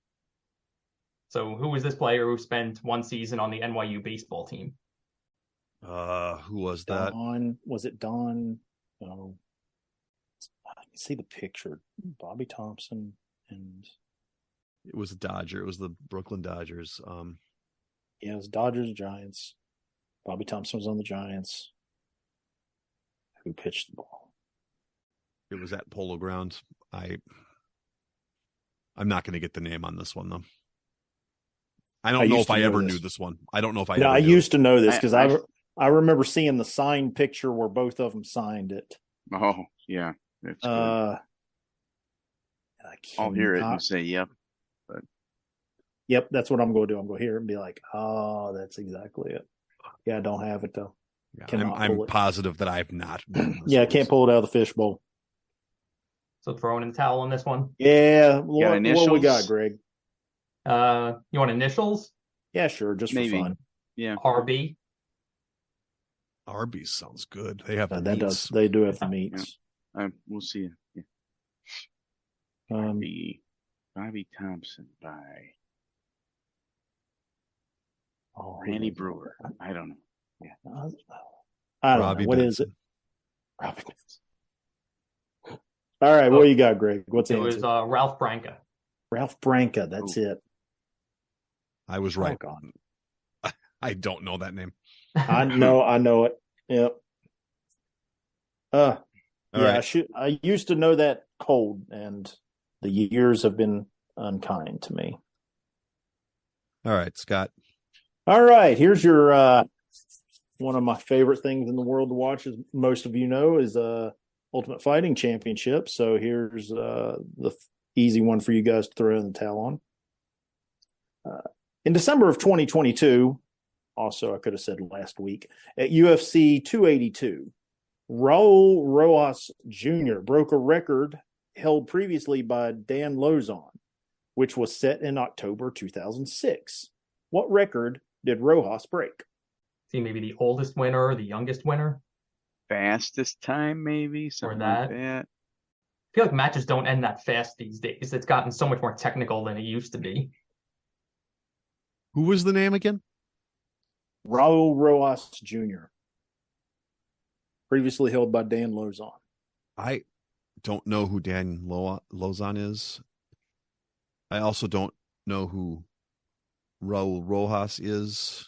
So who was this player who spent one season on the NYU baseball team? Who was that? Was it Don? Oh, I can see the picture. Bobby Thompson, and it was a Dodger. It was the Brooklyn Dodgers. Yeah, it was Dodgers, Giants. Bobby Thompson was on the Giants. Who pitched the ball? It was at Polo Grounds. I'm not going to get the name on this one though. I don't know if I ever knew this one. I don't know if I. No, I used to know this because I remember seeing the signed picture where both of them signed it. Oh yeah, that's I'll hear it and say yep. But yep, that's what I'm going to do. I'm going to hear it and be like, oh, that's exactly it. Yeah, I don't have it though. Yeah, I'm positive that I've not. I can't pull it out of the fishbowl. So throwing in the towel on this one. Yeah, what we got, Greg? You want initials? Yeah, sure, just for fun. Yeah, RB. Arby's sounds good. They have they do have the meats. Yeah. We'll see. Yeah. Bobby Thompson by Randy Brewer. I don't know. Yeah. I don't know. What is it? Robbie Benson. All right, what you got, Greg? What's the answer? It was Ralph Branca. Ralph Branca, that's it. I was right. I don't know that name. I know it. Yep. Right. I used to know that cold, and the years have been unkind to me. All right, Scott. All right, here's your one of my favorite things in the world to watch, as most of you know, is Ultimate Fighting Championship. So here's the easy one for you guys to throw in the towel on. In December of 2022, also I could have said last week, at UFC 282, Raul Rojas Jr. broke a record held previously by Dan Lozon, which was set in October 2006. What record did Rojas break? See, maybe the oldest winner or the youngest winner? Fastest time, maybe? Something like that. I feel like matches don't end that fast these days. It's gotten so much more technical than it used to be. Who was the name again? Raul Rojas Jr. Previously held by Dan Lozon. I don't know who Dan Lozon is. I also don't know who Raul Rojas is.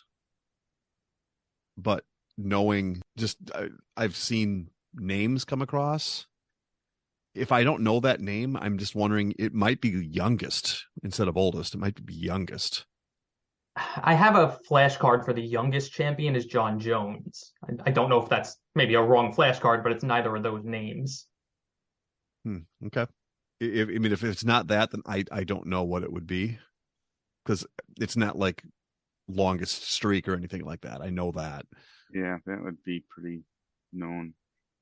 But knowing I've seen names come across. If I don't know that name, I'm just wondering, it might be youngest instead of oldest. It might be youngest. I have a flashcard for the youngest champion is John Jones. I don't know if that's maybe a wrong flashcard, but it's neither of those names. Okay. If it's not that, then I don't know what it would be, because it's not like longest streak or anything like that. I know that. Yeah, that would be pretty known.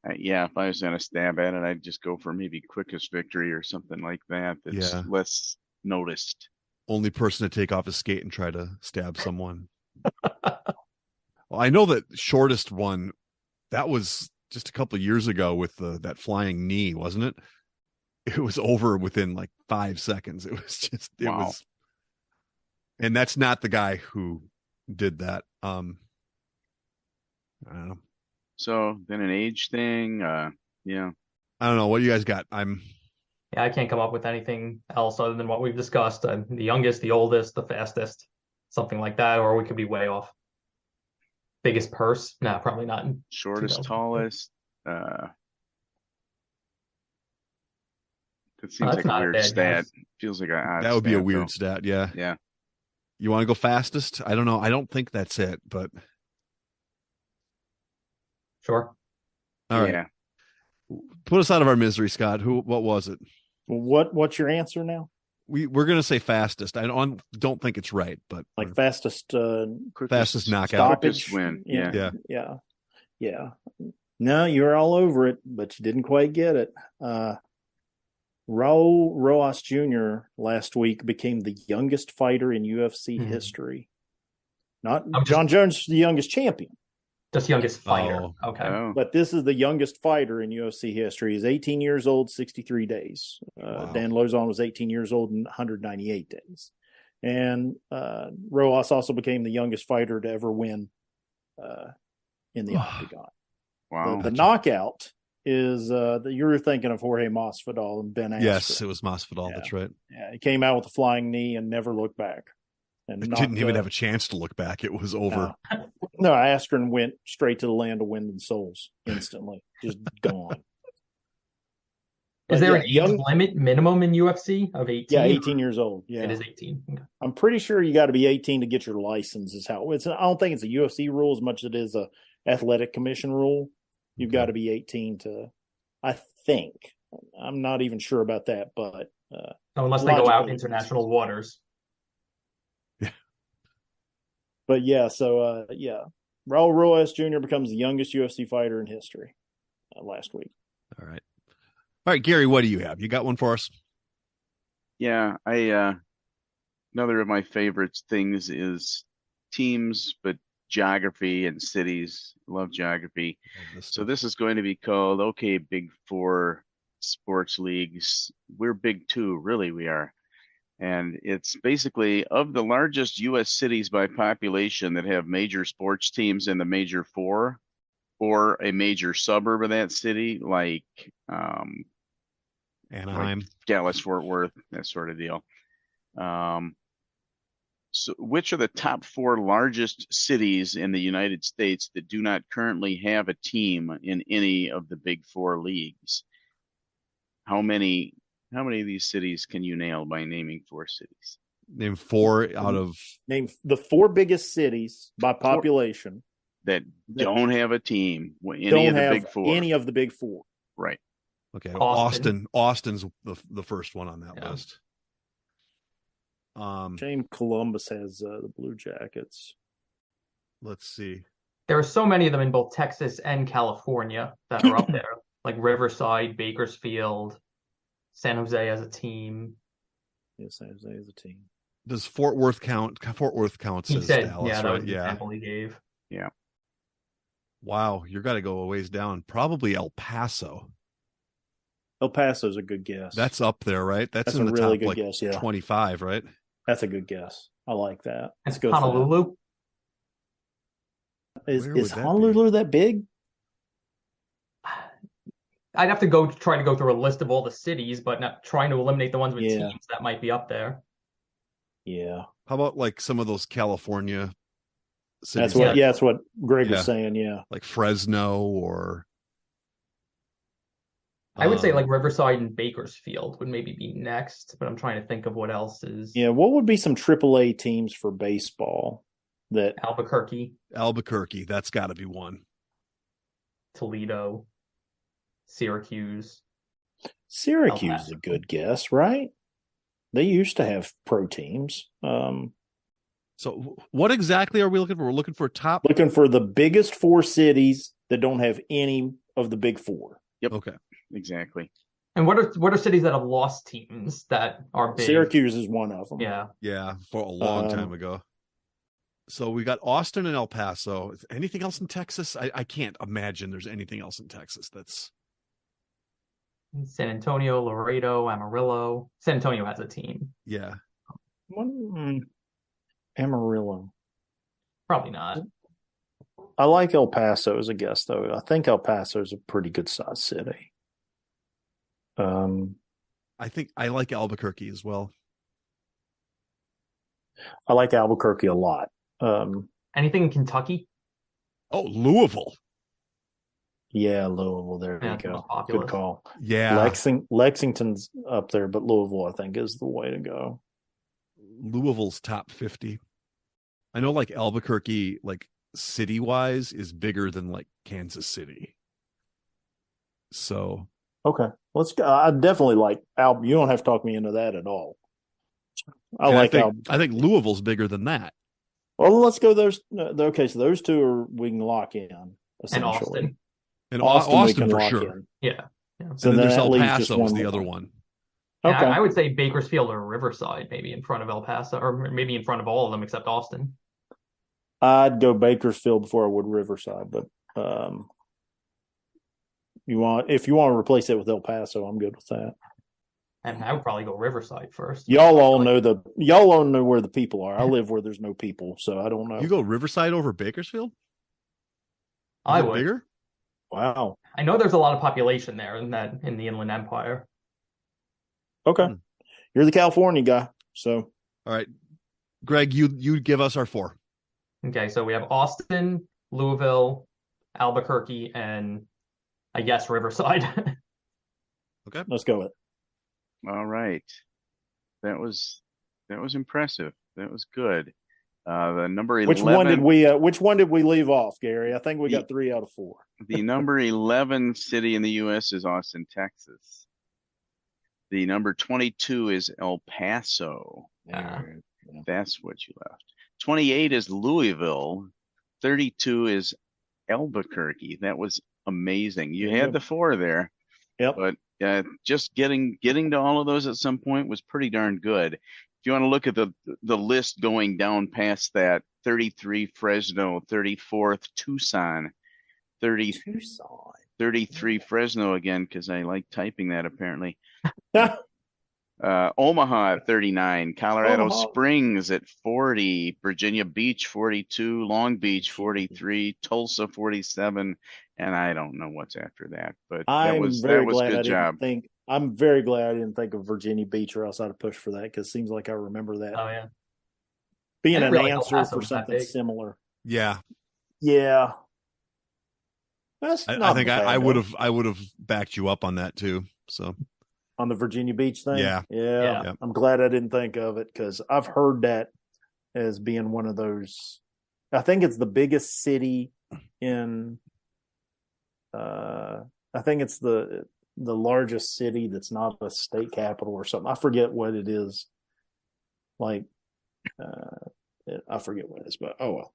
If I was going to stab at it, I'd just go for maybe quickest victory or something like that. That's less noticed. Only person to take off his skate and try to stab someone. Well, I know that shortest one, that was just a couple of years ago with that flying knee, wasn't it? It was over within like 5 seconds. It was just, was, and that's not the guy who did that. I don't know. So then an age thing, I don't know. What do you guys got? I can't come up with anything else other than what we've discussed. I'm the youngest, the oldest, the fastest. something like that, or we could be way off. Biggest purse? No, probably not. Shortest, tallest. That seems like that's a not a weird bad stat. guess. Feels like an odd That would be a stat, weird though. stat. Yeah. Yeah. You want to go fastest? I don't know. I don't think that's it, but Sure. all right. Yeah. Put us out of our misery, Scott. What was it? What's your answer now? We're going to say fastest. I don't think it's right, but Like fastest fastest knockout. stoppage win. Yeah. No, you were all over it, but you didn't quite get it. Raul Rojas Jr. last week became the youngest fighter in UFC history. Not John Jones, the youngest champion. Just youngest fighter. Oh. Okay. Oh. But this is the youngest fighter in UFC history. He's 18 years old, 63 days. Wow. Dan Lozon was 18 years old and 198 days. And Rojas also became the youngest fighter to ever win in the octagon. Wow. The knockout is you were thinking of Jorge Masvidal and Ben Askren. Yes, it was Masvidal. Yeah. That's right. Yeah, he came out with a flying knee and never looked back. And It didn't even have a chance to look back. It was over. No, Askren went straight to the land of wind and souls instantly. Just gone. Is there an age limit minimum in UFC of 18? Yeah, 18 years old. Yeah. It is 18. Okay. I'm pretty sure you got to be 18 to get your license is how it's. I don't think it's a UFC rule as much as it is a athletic commission rule. You've got to be 18 to, I think. I'm not even sure about that, but Unless they go out international waters. But yeah, so Raul Rojas Jr. becomes the youngest UFC fighter in history last week. All right, Gary, what do you have? You got one for us? Yeah, I another of my favorite things is teams, but geography and cities. Love geography. So this is going to be called Big Four Sports Leagues. We're big too, really we are. And it's basically of the largest U.S. cities by population that have major sports teams in the major four, or a major suburb of that city, like Anaheim, like Dallas, Fort Worth, that sort of deal. So which are the top four largest cities in the United States that do not currently have a team in any of the big four leagues? How many of these cities can you nail by naming four cities? Name four out of... Name the four biggest cities by population that don't have a team. Any of the big four. Right. Okay. Austin's the first one on that list. Shame Columbus has the Blue Jackets. Let's see. There are so many of them in both Texas and California that are up there, like Riverside, Bakersfield, San Jose as a team. Yeah, San Jose as a team. Does Fort Worth count? Fort Worth counts as Dallas, that right? was the example he gave. Yeah. Wow, you got to go a ways down. Probably El Paso. El Paso's a good guess. That's up there, right? That's in a the really top, good guess, 25, right? That's a good guess. I like that. Let's go Honolulu. Is Honolulu that big? I'd have to try to go through a list of all the cities, but not trying to eliminate the ones with teams that might be up there. Yeah. How about like some of those California cities? That's what Greg was saying. Yeah. Like Fresno or. I would say like Riverside and Bakersfield would maybe be next, but I'm trying to think of what else is. Yeah. What would be some AAA teams for baseball? Albuquerque. That's got to be one. Toledo. Syracuse is a good guess, right? They used to have pro teams. So what exactly are we looking for? We're looking for looking for the biggest four cities that don't have any of the big four. Yep. Okay. Exactly. And what are cities that have lost teams that are big? Syracuse is one of them. Yeah. Yeah, for a long time ago. So we got Austin and El Paso. Anything else in Texas? I can't imagine there's anything else in Texas that's... San Antonio, Laredo, Amarillo. San Antonio has a team. Yeah. Amarillo. Probably not. I like El Paso as a guess, though. I think El Paso is a pretty good sized city. I think I like Albuquerque as well. I like Albuquerque a lot. Anything in Kentucky? Oh, Louisville. Yeah, Louisville. There Yeah, you it's the most go. populous. Good call. Yeah. Lexington's up there, but Louisville, I think, is the way to go. Louisville's top 50. I know like Albuquerque, like city wise, is bigger than like Kansas City. So Okay, let's go. I definitely like Al. You don't have to talk me into that at all. I and like Al. I think Louisville's bigger than that. Well, let's go. Okay. So those two are we can lock in And essentially. Austin. And Austin, we Austin can for lock sure. in. Yeah. Yeah. So And then there's that El leaves just Paso is one the more. other one. Yeah, Okay. I would say Bakersfield or Riverside, maybe in front of El Paso, or maybe in front of all of them except Austin. I'd go Bakersfield before I would Riverside, but if you want to replace it with El Paso, I'm good with that. And I would probably go Riverside first. Y'all all know where the people are. I live where there's no people, so I don't know. You go Riverside over Bakersfield? I Is it would. bigger? Wow. I know there's a lot of population there in the Inland Empire. Okay. Hmm. You're the California guy, so All right. Greg, you give us our 4. Okay, so we have Austin, Louisville, Albuquerque, and I guess Riverside. Okay. let's go with it. All right. That was impressive. That was good. The number 11. Which one did we leave off, Gary? I think we got 3 out of 4. The number 11 city in the U.S. is Austin, Texas. The number 22 is El Paso. That's what you left. 28 is Louisville. 32 is Albuquerque. That was amazing. You had the 4 there. Yep. But just getting to all of those at some point was pretty darn good. If you want to look at the list going down past that, 33 Fresno, 34th Tucson, 33 Fresno again, because I like typing that apparently. Omaha at 39, Colorado Springs at 40, Virginia Beach 42, Long Beach 43, Tulsa 47, and I don't know what's after that, but that was good job. I'm very glad I didn't think of Virginia Beach, or else I'd have pushed for that, because it seems like I remember that Oh yeah, being an answer for something similar. Yeah. Yeah. That's I think I would have backed you up on that too. So on the Virginia Beach thing. Yeah. I'm glad I didn't think of it, because I've heard that as being one of those. I think it's the biggest city in. I think it's the largest city that's not a state capital or something. I forget what it is. Like, I forget what it is, but oh well.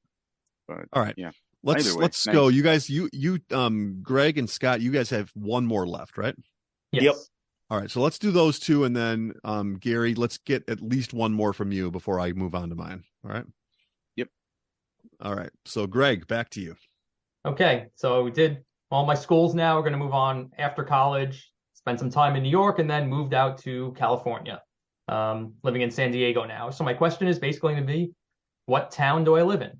But, all right. Yeah. Let's go. You guys, you Greg and Scott, you guys have one more left, right? Yes. Yep. All right, so let's do those 2, and then Gary, let's get at least one more from you before I move on to mine. All right. Yep. All right. So Greg, back to you. Okay, so we did all my schools now. We're going to move on after college, spend some time in New York, and then moved out to California. Living in San Diego now. So my question is basically going to be, what town do I live in?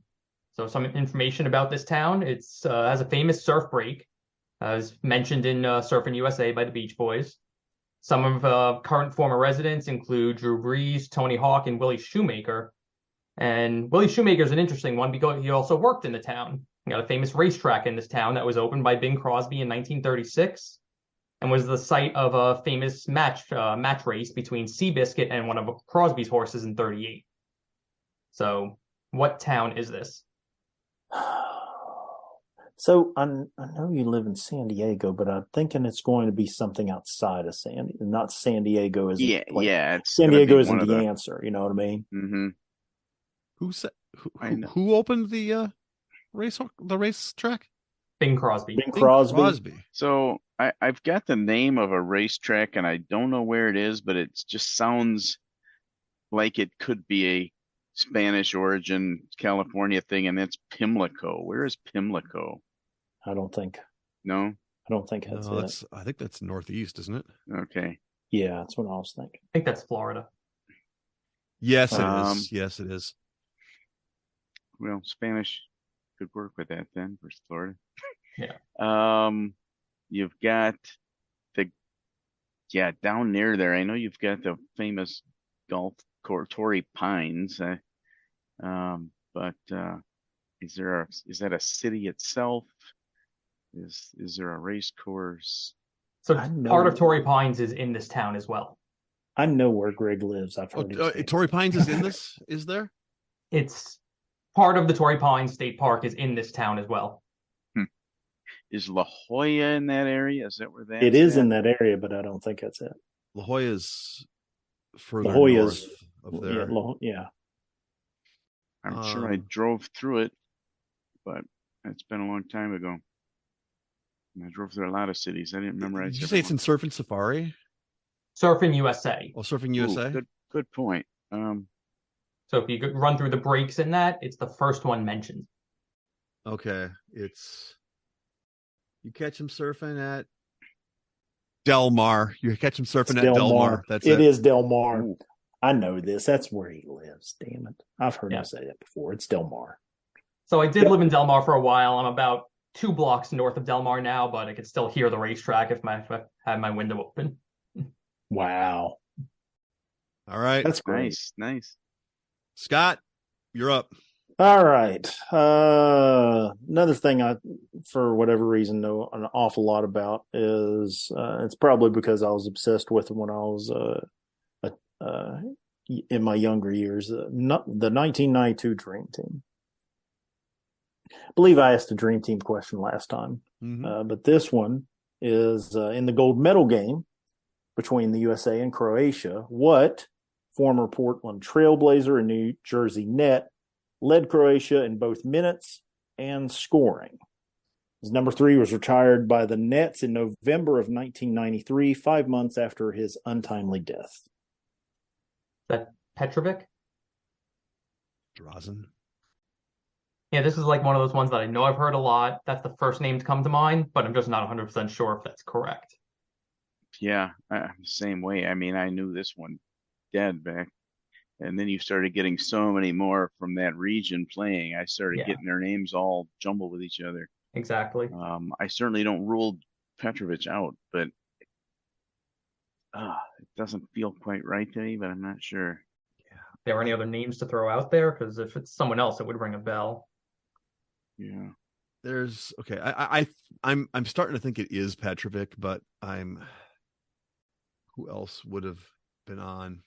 So some information about this town. It's has a famous surf break, as mentioned in Surfing USA by the Beach Boys. Some of current former residents include Drew Brees, Tony Hawk, and Willie Shoemaker. And Willie Shoemaker is an interesting one because he also worked in the town. He got a famous racetrack in this town that was opened by Bing Crosby in 1936 and was the site of a famous match race between Seabiscuit and one of Crosby's horses in 38. So what town is this? So I know you live in San Diego, but I'm thinking it's going to be something outside of not San Diego. San Diego isn't the answer. You know what I mean? Mm-hmm. Who opened the racetrack? Bing Crosby. Bing Crosby. So I've got the name of a racetrack, and I don't know where it is, but it just sounds like it could be a Spanish origin California thing, and that's Pimlico. Where is Pimlico? I don't think. No? I don't think that's it. I think that's northeast, isn't it? Okay. Yeah, that's what I was thinking. I think that's Florida. Yes, it is. Yes, it is. Well, Spanish could work with that then for Florida. Yeah. You've got down near there. I know you've got the famous golf course, Torrey Pines. But is that a city itself? Is there a race course? So I know- part of Torrey Pines is in this town as well. I know where Greg lives. I've heard him say it. Torrey Pines is in this, is there? It's part of the Torrey Pines State Park is in this town as well. Is La Jolla in that area? Is that where that It is in that area, but I don't think that's it. La Jolla's further La Jolla's north of there. Yeah. I'm sure I drove through it, but it's been a long time ago. And I drove through a lot of cities. I didn't memorize. Did you say it's in Surfing Safari? Surfing USA. Oh, Surfing USA. Good point. So if you could run through the breaks in that, it's the first one mentioned. Okay, you catch him surfing at Del Mar. You catch him surfing at Del Mar. That's it. It is Del Mar. Ooh. I know this. That's where he lives. Damn it. I've heard him say that before. It's Del Mar. So I did live in Del Mar for a while. I'm about 2 blocks north of Del Mar now, but I could still hear the racetrack if I had my window open. Wow. All right. That's great. Nice. Scott, you're up. All right. Another thing I, for whatever reason, know an awful lot about is it's probably because I was obsessed with them when I was in my younger years. The 1992 Dream Team. I believe I asked a Dream Team question last time, but this one is in the gold medal game between the USA and Croatia. What former Portland Trailblazer and New Jersey Net led Croatia in both minutes and scoring? His number 3 was retired by the Nets in November of 1993, 5 months after his untimely death. Is that Petrovic? Drazen. Yeah, this is like one of those ones that I know I've heard a lot. That's the first name to come to mind, but I'm just not 100% sure if that's correct. Yeah, same way. I mean, I knew this one dead back. And then you started getting so many more from that region playing. I started getting their names all jumbled with each other. Exactly. I certainly don't rule Petrovic out, but it doesn't feel quite right to me, but I'm not sure. Yeah. There are any other names to throw out there? Because if it's someone else, it would ring a bell. Yeah. There's okay. I'm starting to think it is Petrovic, but who else would have been on?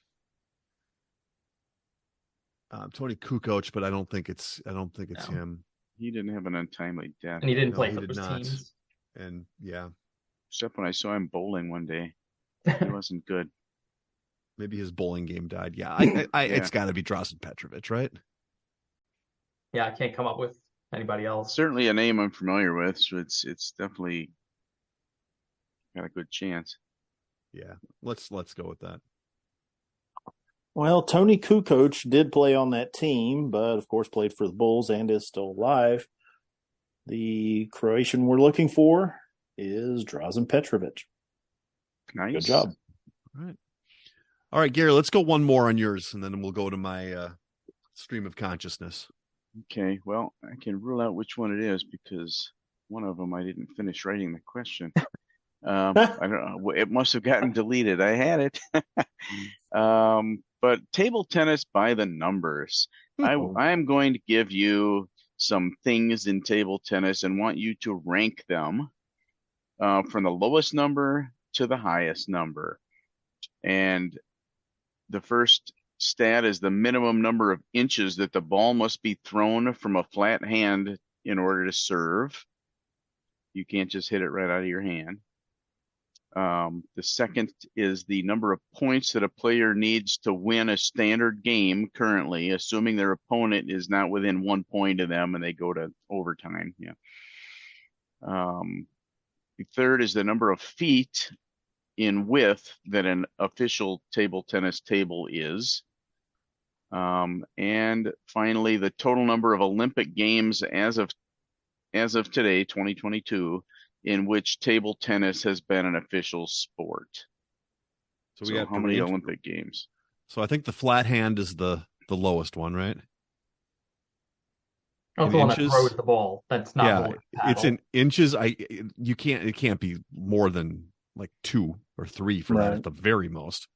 Tony Kukoc, but I don't think it's him. He didn't have an untimely death, and he didn't play for those teams. And except when I saw him bowling one day, he wasn't good. Maybe his bowling game died. Yeah, it's got to be Drazen Petrovic, right? Yeah, I can't come up with anybody else. Certainly a name I'm familiar with, so it's definitely got a good chance. Yeah, let's go with that. Well, Tony Kukoc did play on that team, but of course played for the Bulls and is still alive. The Croatian we're looking for is Drazen Petrovic. Nice. Good job. All right, Gary, let's go one more on yours, and then we'll go to my stream of consciousness. Okay, well, I can rule out which one it is because one of them I didn't finish writing the question. I don't know. It must have gotten deleted. I had it. But table tennis by the numbers. I am going to give you some things in table tennis and want you to rank them from the lowest number to the highest number. And the first stat is the minimum number of inches that the ball must be thrown from a flat hand in order to serve. You can't just hit it right out of your hand. The second is the number of points that a player needs to win a standard game currently, assuming their opponent is not within 1 point of them and they go to overtime. Yeah. The third is the number of feet in width that an official table tennis table is. And finally, the total number of Olympic Games as of today, 2022, in which table tennis has been an official sport. So we got how many Olympic Games? So I think the flat hand is the lowest one, right? Oh, the one that throws the ball. That's not. Yeah, it's in inches. It can't be more than like 2 or 3 for that at the very most.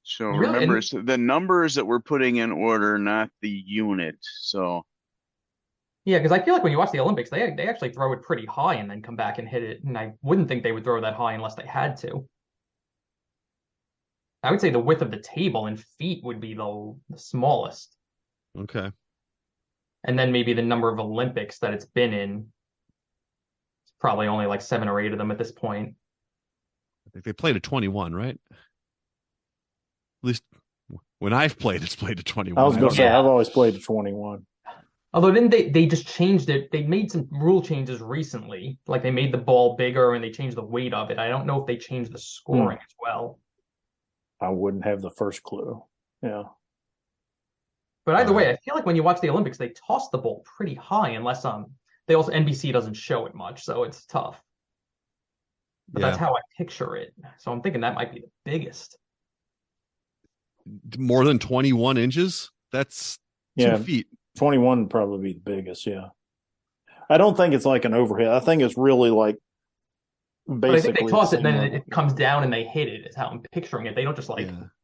So Really? remember, it's the numbers that we're putting in order, not the unit. So Yeah, because I feel like when you watch the Olympics, they actually throw it pretty high and then come back and hit it. And I wouldn't think they would throw that high unless they had to. I would say the width of the table in feet would be the smallest. Okay. And then maybe the number of Olympics that it's been in. It's probably only like 7 or 8 of them at this point. I think they played at 21, right? At least when I've played, it's played at 21. I was going to say, Yeah. I've always played to 21. Although didn't they just changed it? They made some rule changes recently. Like they made the ball bigger and they changed the weight of it. I don't know if they changed the scoring as well. I wouldn't have the first clue. Yeah. But either way, I feel like when you watch the Olympics, they toss the ball pretty high unless they also NBC doesn't show it much, so it's tough. But that's how I picture it. So I'm thinking that might be the biggest. More than 21 inches? That's 2 feet. 21 would probably be the biggest, yeah. I don't think it's like an overhead. I think it's really like basically. But I think they toss it and then it comes down and they hit it, is how I'm picturing it. They don't just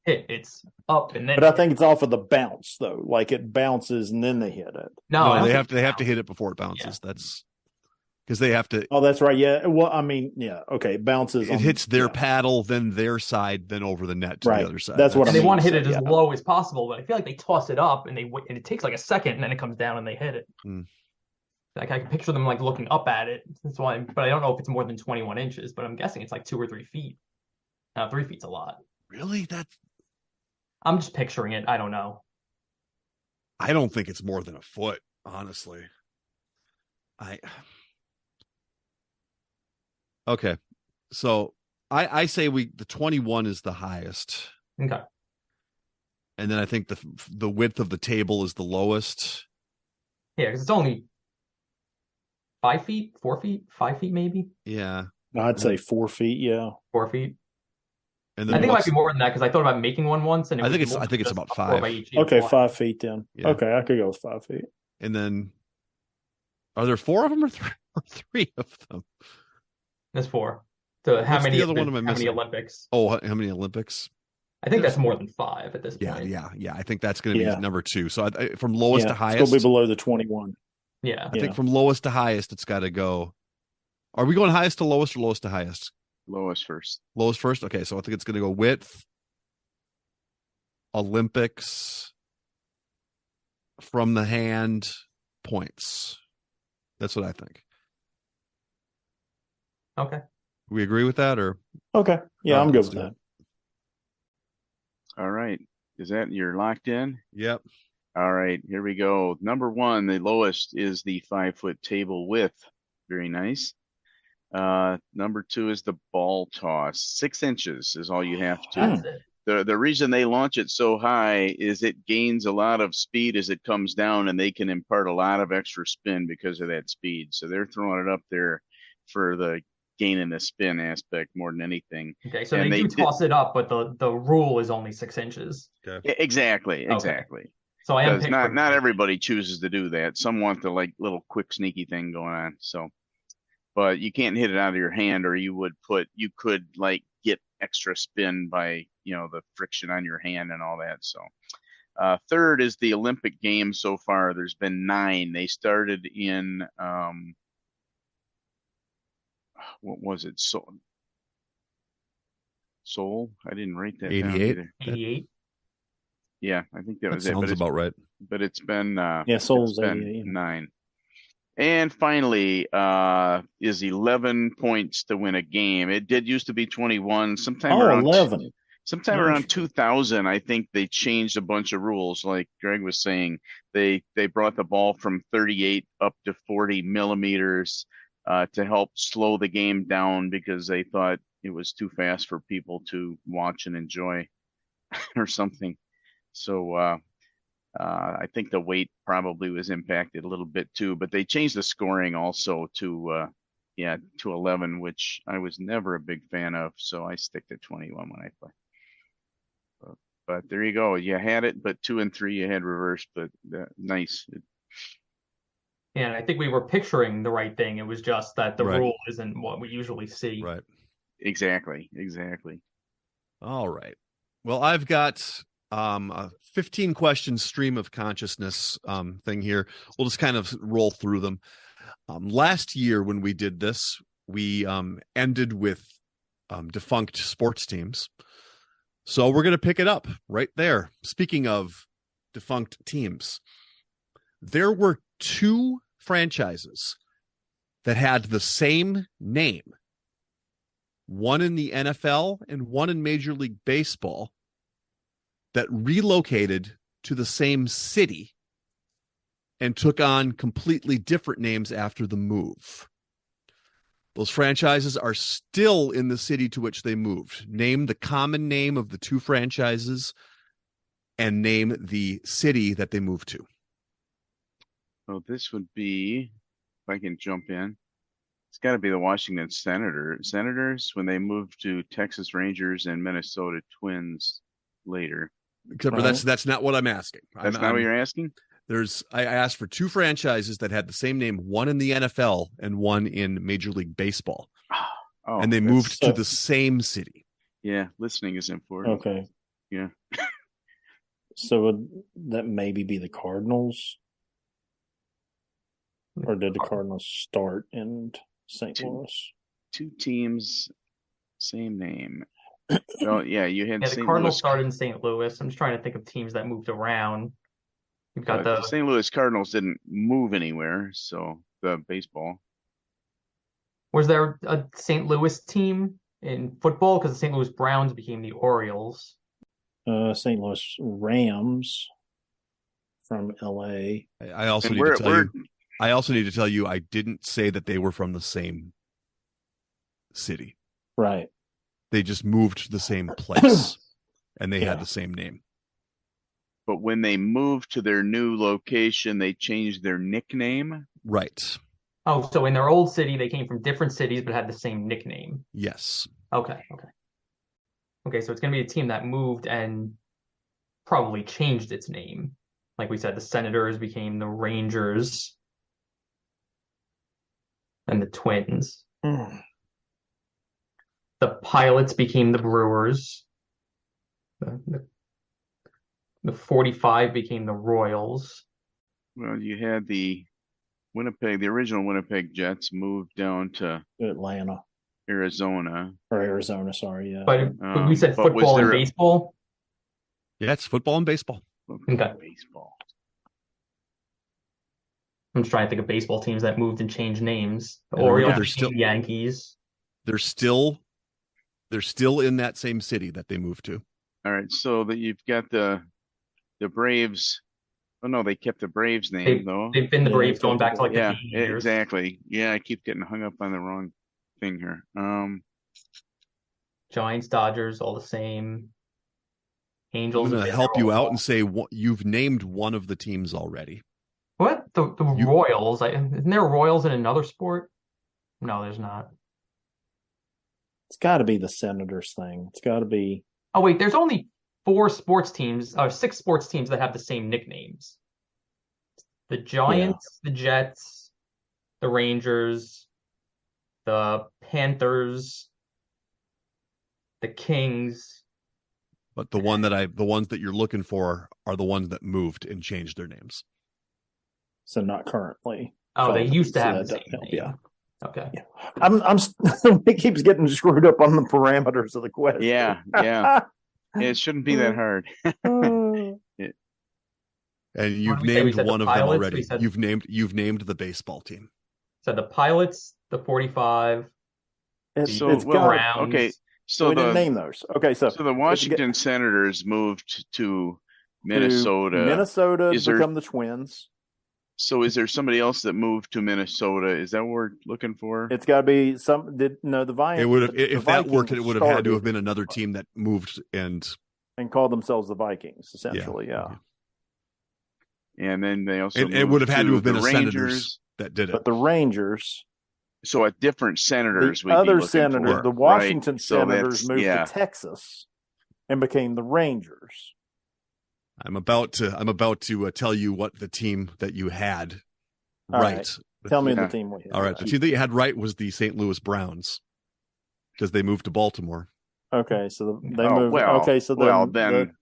hit, it's up and then. But I think it's off of the bounce though. Like it bounces and then they hit it. No, they have to hit it before it bounces. Yeah. That's because they have to. Oh, that's right. Yeah. Well, I mean, yeah. Okay. Bounces. It hits their paddle, then their side, then over the net to the other side. That's what I mean. They want to hit it as low as possible, but I feel like they toss it up and it takes like a second and then it comes down and they hit it. Like I can picture them like looking up at it. That's why, but I don't know if it's more than 21 inches, but I'm guessing it's like 2 or 3 feet. 3 feet's a lot. Really? I'm just picturing it. I don't know. I don't think it's more than a foot, honestly. Okay. So I say the 21 is the highest. Okay. And then I think the width of the table is the lowest. Yeah, because it's only 5 feet, 4 feet, 5 feet maybe. Yeah. I'd say 4 feet, yeah. 4 feet. And then I think it might be more than that because I thought about making one once, and I think it's about 5. Okay, 5 feet then. Yeah. Okay, I could go with 5 feet. And then, are there 4 of them or 3 of them? There's 4. So how many? The other one am I missing? How many Olympics? Oh, how many Olympics? I think that's more than 5 at this point. Yeah. I think that's going to be number 2. So from lowest to highest, it's going to be below the 21. Yeah, I think from lowest to highest, it's got to go. Are we going highest to lowest or lowest to highest? Lowest first. Lowest first? Okay, so I think it's going to go width, Olympics, from the hand, points. That's what I think. Okay. We agree with that, or? Okay. Yeah, I'm good with that. All right. Is that you're locked in? Yep. All right, here we go. Number 1, the lowest is the 5-foot table width. Very nice. Number 2 is the ball toss. 6 inches is all you have to. The reason they launch it so high is it gains a lot of speed as it comes down, and they can impart a lot of extra spin because of that speed. So they're throwing it up there for the gain in the spin aspect more than anything. Okay, so they do toss it up, but the rule is only 6 inches. Okay. Exactly. So I am not everybody chooses to do that. Some want the like little quick sneaky thing going on. So, but you can't hit it out of your hand, or you could like get extra spin by the friction on your hand and all that. So, third is the Olympic Games so far. There's been 9. They started in what was it? Seoul? I didn't write that 88? down either. 88. Yeah, I think that was it. Sounds about right. But it's been Seoul's 88. 9. And finally, is 11 points to win a game. It did used to be 21. Sometime around 11. Sometime around 2000, I think they changed a bunch of rules. Like Greg was saying, they brought the ball from 38 up to 40 millimeters to help slow the game down because they thought it was too fast for people to watch and enjoy or something. So I think the weight probably was impacted a little bit too, but they changed the scoring also to 11, which I was never a big fan of. So I stick to 21 when I play. But there you go. You had it, but 2 and 3 you had reversed, but nice. And I think we were picturing the right thing. It was just that the rule isn't what we usually see. Right. Exactly. All right. Well, I've got a 15 question stream of consciousness thing here. We'll just kind of roll through them. Last year when we did this, we ended with defunct sports teams. So we're going to pick it up right there. Speaking of defunct teams, there were 2 franchises that had the same name, one in the NFL and one in Major League Baseball, that relocated to the same city and took on completely different names after the move. Those franchises are still in the city to which they moved. Name the common name of the 2 franchises and name the city that they moved to. So this would be, if I can jump in, it's got to be the Washington Senators when they moved to Texas Rangers and Minnesota Twins later. Except for that's not what I'm asking. That's not what you're asking? I asked for 2 franchises that had the same name, one in the NFL and one in Major League Baseball. Oh, and they moved to the same city. Yeah, listening is important. Okay. Yeah. So would that maybe be the Cardinals? Or did the Cardinals start in St. Louis? 2 teams, same name. Well, yeah, you had the St. Cardinals Louis. started in St. Louis. I'm just trying to think of teams that moved around. You've got The St. Louis Cardinals didn't move anywhere, so the baseball. Was there a St. Louis team in football? Because the St. Louis Browns became the Orioles. St. Louis Rams from LA. I also need to tell you I didn't say that they were from the same city. Right. They just moved to the same place and they had the same name. But when they moved to their new location, they changed their nickname. Right. Oh, so in their old city, they came from different cities but had the same nickname. Yes. Okay, so it's going to be a team that moved and probably changed its name. Like we said, the Senators became the Rangers and the Twins. Mm. The Pilots became the Brewers. The 45 became the Royals. Well, you had the original Winnipeg Jets moved down to Atlanta. Arizona. Or Arizona, sorry, yeah. But we said football and baseball? Yeah, it's football and baseball. Okay. Baseball. I'm just trying to think of baseball teams that moved and changed names. The Orioles became Yankees. They're still in that same city that they moved to. All right, so that you've got the Braves. Oh no, they kept the Braves name though. They've been the Braves going back to like the 80 years. Exactly. Yeah, I keep getting hung up on the wrong thing here. Giants, Dodgers, all the same. Angels. I'm going to help you out and say you've named one of the teams already. What? The Royals? Isn't there Royals in another sport? No, there's not. It's got to be the Senators thing. It's got to be. Oh wait, there's only 6 sports teams that have the same nicknames. The Giants, the Jets, the Rangers, the Panthers, the Kings. But the ones that you're looking for are the ones that moved and changed their names. So not currently. Oh, they used to have the same name. Yeah. Okay. Yeah. It keeps getting screwed up on the parameters of the question. Yeah. It shouldn't be that hard. And you've named one of them already. You've named the baseball team. So the Pilots, the 45. It's Browns. Okay. So we didn't name those. Okay, so the Washington Senators moved to Minnesota. Minnesota become the Twins. So is there somebody else that moved to Minnesota? Is that what we're looking for? It's got to be the Vikings. It would have if that worked. It would have had to have been another team that moved and called themselves the Vikings, essentially. Yeah. And then they also it would have had to have been the a Senators that did it. But the Rangers. So a different Senators. The other Senators, the Washington Senators moved to Texas and became the Rangers. I'm about to tell you what the team that you had right. Tell me the team we had. All right. The team that you had right was the St. Louis Browns because they moved to Baltimore. Okay, so they Oh, moved. well, Okay, so then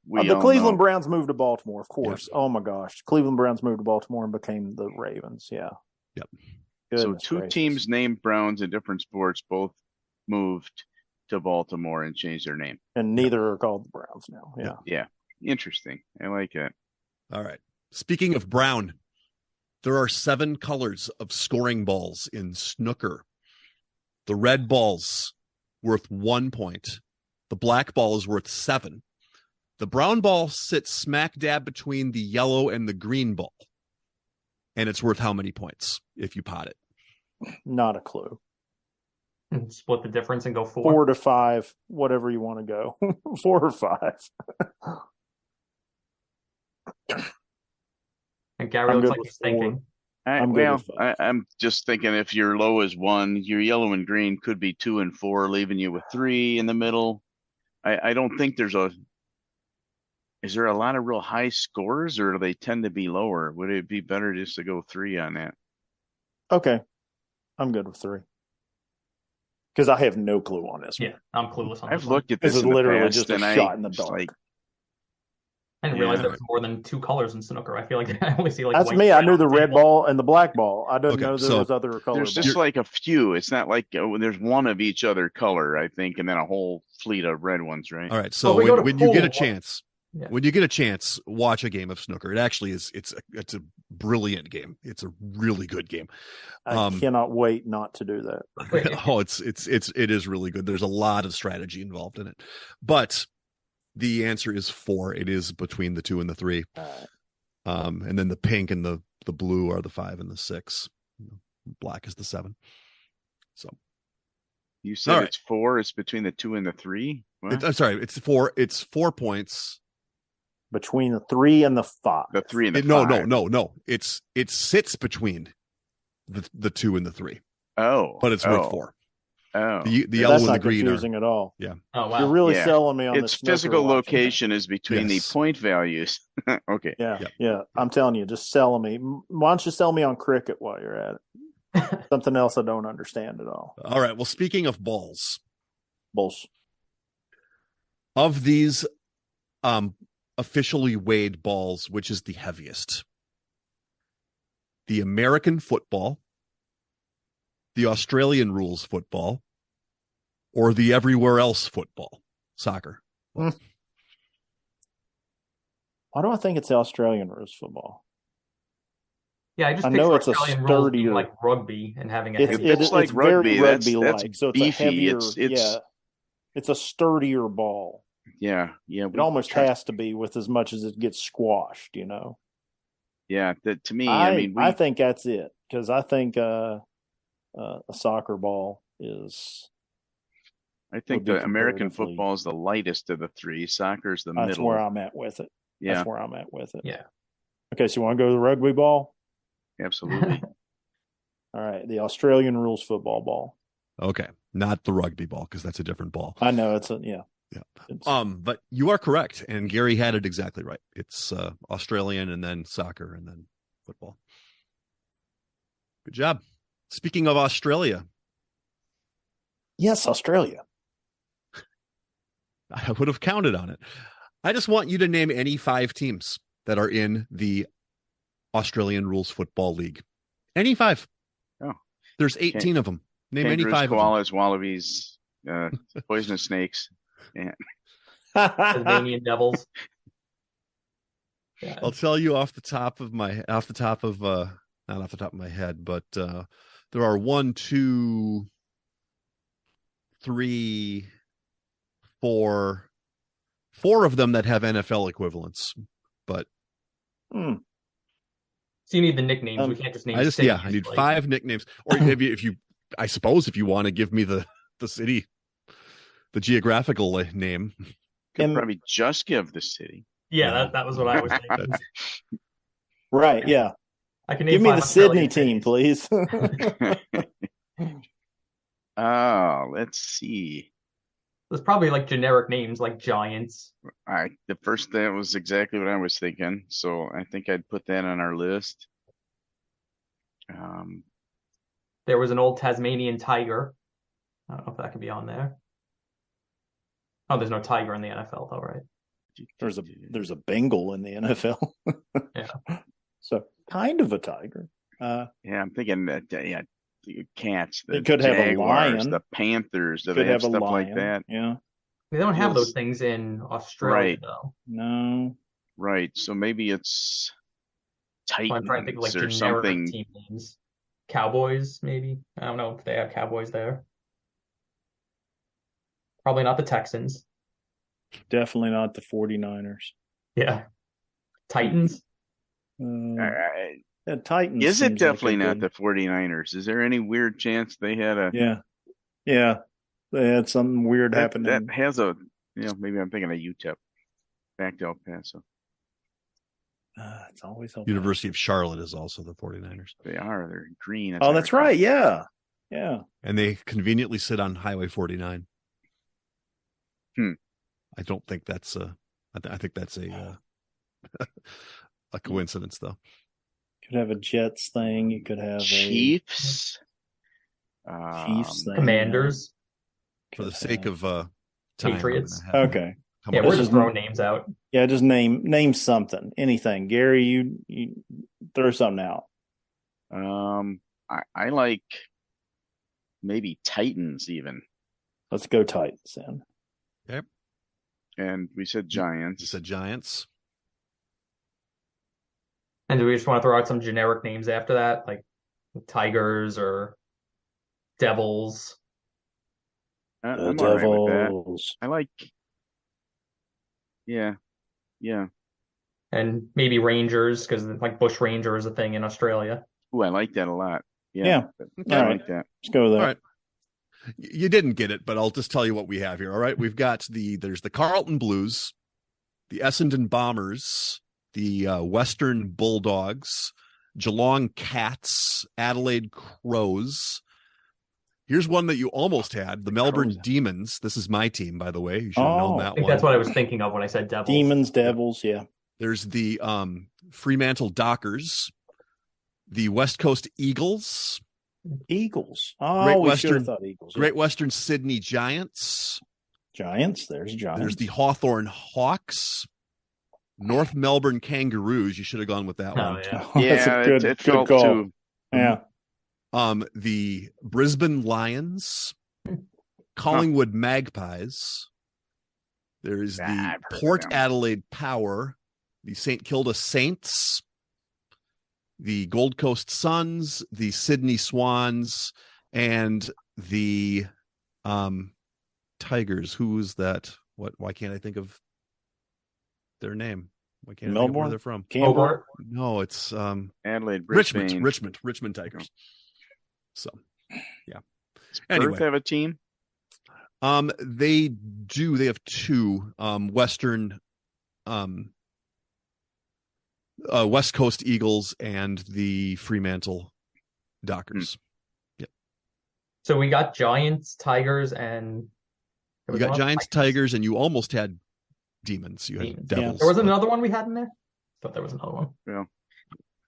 we the all Cleveland know. Browns moved to Baltimore, of course. Yep. Oh my gosh, Cleveland Browns moved to Baltimore and became the Ravens. Yeah. Yep. So Goodness two gracious. teams named Browns in different sports both moved to Baltimore and changed their name. And neither are called the Browns now. Yeah. Yeah. Interesting. I like it. All right. Speaking of brown, there are 7 colors of scoring balls in snooker. The red ball's worth 1 point. The black ball is worth 7. The brown ball sits smack dab between the yellow and the green ball. And it's worth how many points if you pot it? Not a clue. Split the difference and go 4. 4 to 5, whatever you want to go. 4 or 5. And Gary I'm looks good like with he's 4. thinking. I'm good with 5. I'm just thinking if your low is 1, your yellow and green could be 2 and 4, leaving you with 3 in the middle. I don't think is there a lot of real high scores, or do they tend to be lower? Would it be better just to go 3 on that? Okay. I'm good with 3. Because I have no clue on this one. Yeah, I'm clueless on I've this one. looked at This this is in the literally past, just a and shot in the just dark. I didn't realize Yeah. there was more than 2 colors in snooker. I feel like I only see like That's white, me. I red knew on the red table. ball and the black ball. I didn't Okay, know there so was other color There's balls. just like a few. It's not like there's one of each other color, I think, and then a whole fleet of red ones, right? All right. So Well, we go to when you get a pool. chance, Yeah. when you get a chance, watch a game of snooker. It actually is. It's a brilliant game. It's a really good game. I cannot wait not to do that. Wait, it is really good. There's a lot of strategy involved in it, but the answer is 4. It is between the 2 and the 3. And then the pink and the blue are the 5 and the 6. Black is the 7. So You said All right. it's 4. It's between the 2 and the 3. What? I'm sorry. It's 4. It's 4 points. Between the 3 and the 5. The 3 and the 5. No. It sits between the 2 and the 3. Oh, But it's worth 4. Oh, The yellow That's and the not green confusing at all. Oh wow. You're really Yeah. selling me on its this. physical location is between Yes. the point values. Okay. Yeah. I'm telling you, just selling me. Why don't you sell me on cricket while you're at it? Something else I don't understand at all. All right. Well, speaking of balls, Bullshit. of these officially weighed balls, which is the heaviest? The American football, the Australian rules football, or the everywhere else football, soccer? Why do I think it's the Australian rules football? Yeah, I just I picture know it's a Australian rules being sturdier- like rugby and having a It's, heavy It's like rugby. very That's rugby-like. So it's beefy. a heavier. It's it's a sturdier ball. yeah. It almost has to be with as much as it gets squashed. You know. Yeah, that to me, I think that's it because I think a soccer ball is. I think would be the American comparatively- football is the lightest of the 3. Soccer's the That's middle. where I'm at with it. Yeah, That's where I'm at with it. Yeah. Okay, so you want to go to the rugby ball? absolutely. All right, the Australian rules football ball. Okay, not the rugby ball because that's a different ball. I know it's Yeah. It's- But you are correct, and Gary had it exactly right. It's Australian, and then soccer, and then football. Good job. Speaking of Australia, yes, Australia. I would have counted on it. I just want you to name any 5 teams that are in the Australian Rules Football League. Any 5. Oh. There's 18 of them. Name any Kangaroos, 5 of them. koalas, wallabies, poisonous snakes. Yeah. Tasmanian Devils. Yeah. I'll tell you not off the top of my head, but there are 1, 2, 3, 4 of them that have NFL equivalents. But Hmm. So you need the nicknames. We can't just name. I cities, need like- 5 nicknames. Or if you I suppose if you want to give me the city, the geographical name. Could probably just give the city. Yeah, that was what I was thinking. Right, yeah. I can name Give me 5 the Sydney Australian team, cities. please. Oh, let's see. There's probably like generic names like Giants. The first that was exactly what I was thinking. So I think I'd put that on our list. There was an old Tasmanian tiger. I don't know if that could be on there. Oh, there's no tiger in the NFL though, right? There's a Bengal in the NFL. Yeah. So kind of a tiger. Yeah, I'm thinking that cats, the It could have a jaguars, lion. the panthers, do Could they have have a stuff like lion. that? Yeah. They don't have Yes. those things in Australia Right. though. No. Right. So maybe it's So I'm trying to think of like Titans or generic something. team names. Cowboys, maybe. I don't know if they have Cowboys there. Probably not the Texans. Definitely not the 49ers. Yeah. Titans. Titans. Is it seems like definitely a not good- the 49ers? Is there any weird chance they had a Yeah. They had something weird that happening. has a maybe I'm thinking of UTEP, back to El Paso. It's always open. University of Charlotte is also the 49ers. They're green. Oh, that's right. Yeah. And they conveniently sit on Highway 49. I don't think that's I think that's a coincidence, though. Could have a Jets thing. You could have Chiefs. a Chiefs thing. Commanders. For the sake of time, Patriots. I'm gonna have- Okay. come Yeah, up we're with- just throwing names out. Yeah, just name something. Anything. Gary, you throw something out. I like maybe Titans even, Let's go Titans then. and we said You Giants. said Giants. And do we just want to throw out some generic names after that, like Tigers or Devils? The I'm all right with that. Devils. I like. Yeah. And maybe Rangers, because like Bush Ranger is a thing in Australia. Ooh, I like that a lot. Yeah. I All like that. Let's go with that. All right. You didn't get it, but I'll just tell you what we have here. All right. We've got there's the Carlton Blues, the Essendon Bombers, the Western Bulldogs, Geelong Cats, Adelaide Crows. Here's one that you almost had, the Melbourne Demons. This is my team, by the way. You should have known Oh, that I think one. that's what I was thinking of when I said Devils. Demons, Devils, yeah. There's the Fremantle Dockers, the West Coast Eagles, Eagles. Oh, Great we should have Western- thought Eagles. Great Western Sydney Giants. Giants. There's Giants. There's the Hawthorn Hawks, North Melbourne Kangaroos. You should have gone with that Oh, one. yeah. Oh, Yeah, that's a good, it good felt call. too. Yeah. The Brisbane Lions, Collingwood Magpies. There's the I've heard of Port them. Adelaide Power, the St Kilda Saints, the Gold Coast Suns, the Sydney Swans, and the Tigers. Who is that? Why can't I think of their name? Why can't I think of where Melbourne? they're from? Canberra. Hobart. No, it's Adelaide, Brisbane. Richmond Tigers. So, yeah. Does Anyway. Perth have a team? They do. They have two Western, West Coast Eagles and the Fremantle Dockers. So we got Giants, Tigers, and there You was got one Giants, Titans. Tigers, and you almost had Demons. You had Demons. Devils. There was another one we had in there. Thought there was another one.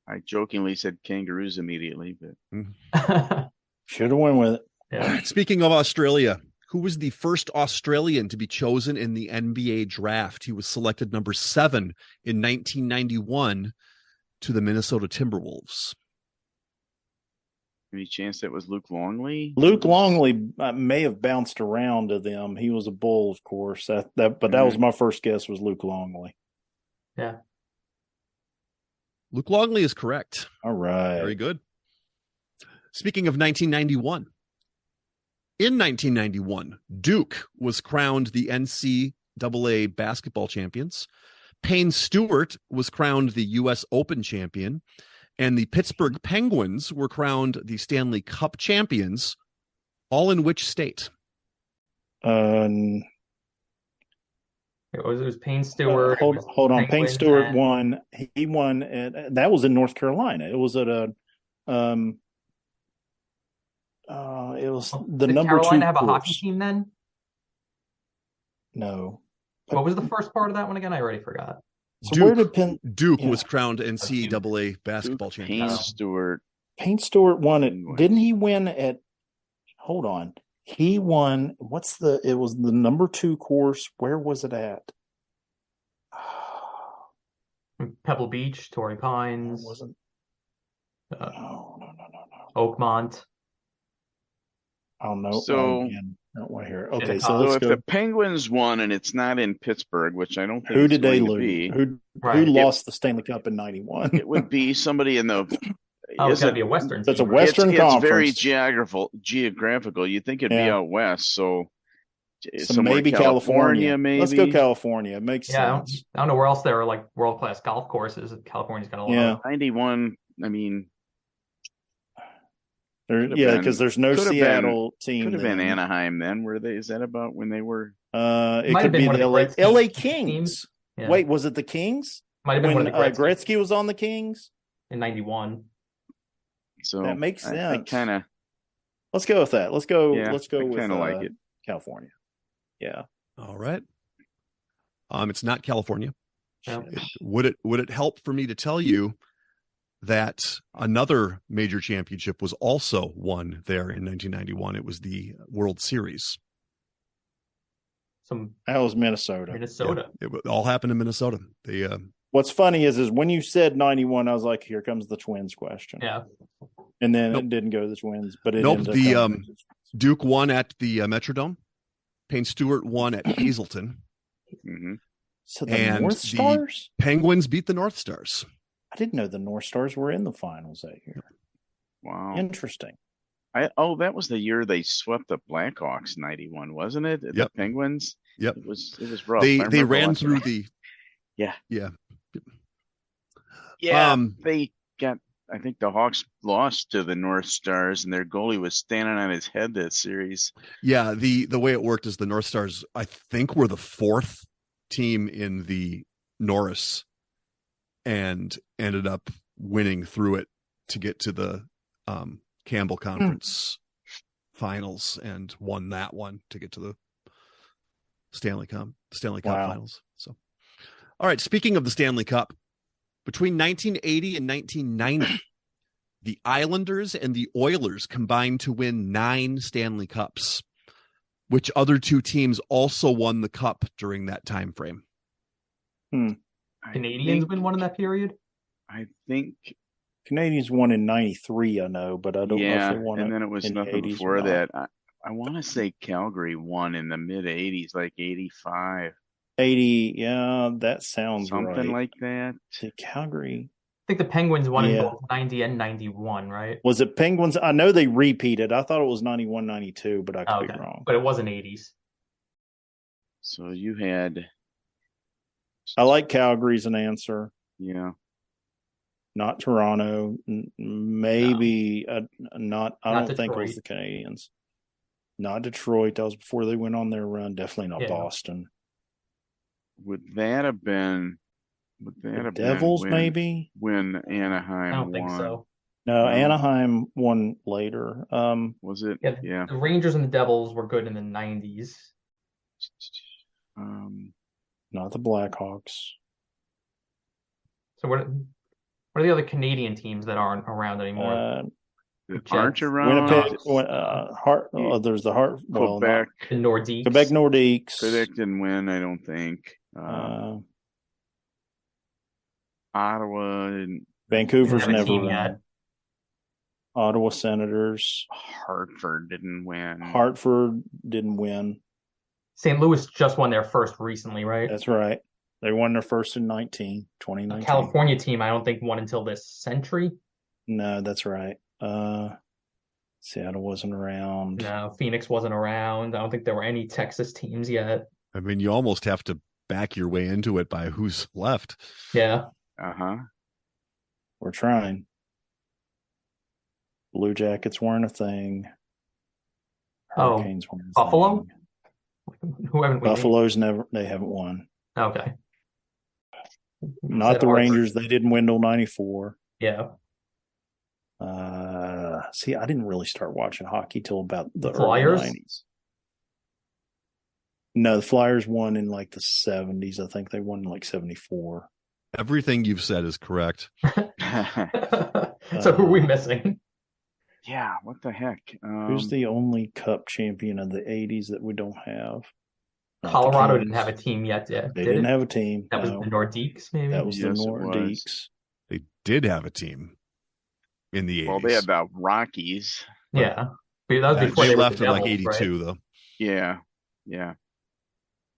I jokingly said Kangaroos immediately, but Should have went with it. Yeah. Speaking of Australia, who was the first Australian to be chosen in the NBA draft? He was selected number 7 in 1991 to the Minnesota Timberwolves. any chance that was Luke Longley? Luke Longley may have bounced around to them. He was a Bull, of course. But that was my first guess was Luke Longley. Yeah. Luke Longley is correct. All right. Very good. Speaking of 1991, in 1991, Duke was crowned the NCAA basketball champions. Payne Stewart was crowned the U.S. Open champion, and the Pittsburgh Penguins were crowned the Stanley Cup champions, all in which state? It was Payne Stewart. Hold on. Payne Penguins Stewart and- won. He won. That was in North Carolina. It was at a. It was the Did number Carolina 2 have a course. hockey team then? No. What was the first part of that one again? I already forgot. So Duke. where did Duke Yeah. was crowned NCAA basketball Duke, champion. Payne Stewart. Payne Stewart won it? Penguins. Didn't he win at? Hold on. He won. It was the number 2 course. Where was it at? Pebble Beach, Torrey It Pines, wasn't. No. Oakmont. Oh, no. So- Again, I don't want to hear it. Okay, Shinnecock. so So let's if go. the Penguins won and it's not in Pittsburgh, which I don't think Who it's did they going to lose? be, Who Right. lost the Stanley Cup in 91? it would be somebody in the. Oh, it's is got to it- be a Western That's team. a right? Western It's very Conference. geographical. You'd think it'd be Yeah. out west, so So somewhere maybe California, maybe. Let's go California. It makes Yeah, sense. I don't know where else there are like world-class golf courses. California's got a lot Yeah. of 91. I mean, Could've Yeah, been- because there's no could've Seattle team. could have been then. Anaheim then. Were they? Is that about when they were? It Might could have been be one the of the LA Gretzky Kings. teams. Yeah. Wait, was it the Kings? Might have been When one of the Gretzky Gretzky was on the Kings? in 91. So That makes I sense. kind of. Let's go with that. Let's go. Yeah, let's go I with kind of like it. California. Yeah. All right. It's not California. Yeah. Would it help for me to tell you that another major championship was also won there in 1991? It was the World Series. Some That was Minnesota. Minnesota. Yeah, it all happened in Minnesota. They What's funny is when you said 91, I was like, here comes the Twins question. Yeah. And then Nope. it didn't go to the Twins, but it Nope, ended up the, coming to the Twins. Duke won at the Metrodome. Payne Stewart won at Hazleton. Hmm. So the and North the- Stars? Penguins beat the North Stars. I didn't know the North Stars were in the finals that year. Wow. Interesting. That was the year they swept the Blackhawks. 91, wasn't it? The Yep. Penguins. Yep. It was rough. They I remember ran watching through it. the Yeah. yeah. Yeah, Um, they got. I think the Hawks lost to the North Stars, and their goalie was standing on his head that series. Yeah, the way it worked is the North Stars, I think, were the 4th team in the Norris and ended up winning through it to get to the Campbell Conference finals and won that one to get to the Stanley Cup Wow. finals. So, all right, speaking of the Stanley Cup, between 1980 and 1990, the Islanders and the Oilers combined to win 9 Stanley Cups. Which other 2 teams also won the cup during that time frame? I Canadians think- win one in that period. I think. Canadians won in 93, I know, but I don't know Yeah, if they won and it then it was in the nothing 80s before or not. that. I want to say Calgary won in the mid 80s, like 85, 80, yeah, that sounds something right. like that. The Calgary. I think the Penguins won in Yeah. both 90 and 91, right? Was it Penguins? I know they repeated. I thought it was 91, 92, but I could Oh, be okay. wrong. But it wasn't 80s. So you had, I like Calgary as an answer. yeah, Not Toronto. Maybe not. I Not don't think it was Detroit. the Canadians. Not Detroit. That was before they went on their run. Definitely not Yeah. Boston. would that have been? Would that The have Devils, been maybe. when Anaheim I don't think won? so. No, No. Anaheim won later. Was it? Yeah, Yeah. the Rangers and the Devils were good in the 90s. Not the Blackhawks. So what are the other Canadian teams that aren't around anymore? That Jets. aren't around. Winnipeg. There's the Hart. Well, Quebec. The Nordiques. Quebec Nordiques. Quebec didn't win, I don't think. Ottawa and Vancouver's Didn't have a never team won. yet. Ottawa Senators. Hartford didn't win. Hartford didn't win. St. Louis just won their first recently, right? That's right. They won their first in 2019. The California team, I don't think won until this century. No, that's right. Seattle wasn't around. No, Phoenix wasn't around. I don't think there were any Texas teams yet. I mean, you almost have to back your way into it by who's left. Yeah. Uh-huh. We're trying. Blue Jackets weren't a thing. Oh, Hurricanes weren't a Buffalo? thing. Who haven't we named? Buffalo's they haven't won. Okay. Not Said the Hartford. Rangers. They didn't win till 94. Yeah. See, I didn't really start watching hockey till about the Flyers? early 90s. No, the Flyers won in like the 70s. I think they won in like 74. Everything you've said is correct. So who are we missing? Yeah, what the heck? Who's the only Cup champion of the '80s that we don't have? Not the Colorado didn't Kings. have a team yet, did They it? didn't have a team. That was No. the Nordiques, maybe? That was the Yes, it was. Nordiques. They did have a team in the 80s. Well, they had the Rockies. Yeah. But that was before They they were left the in like Devils, right? 82, though. Yeah.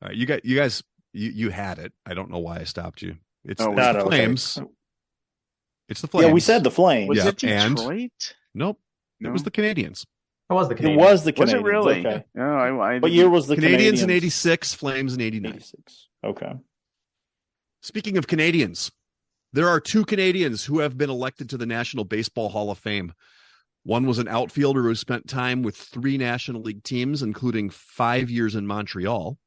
All right, you guys, you had it. I don't know why I stopped you. It's Oh, the okay. Flames. It's the Flames. Yeah, we said the Flames. Was Yeah, it Detroit? Nope. It was the Canadians. It was the It Canadiens. was the Was Canadians. it really? Okay. No, I What year was the Canadians in Canadians? 86, Flames in 89. 86. Okay. Speaking of Canadians, there are two Canadians who have been elected to the National Baseball Hall of Fame. One was an outfielder who spent time with 3 National League teams, including 5 years in Montreal.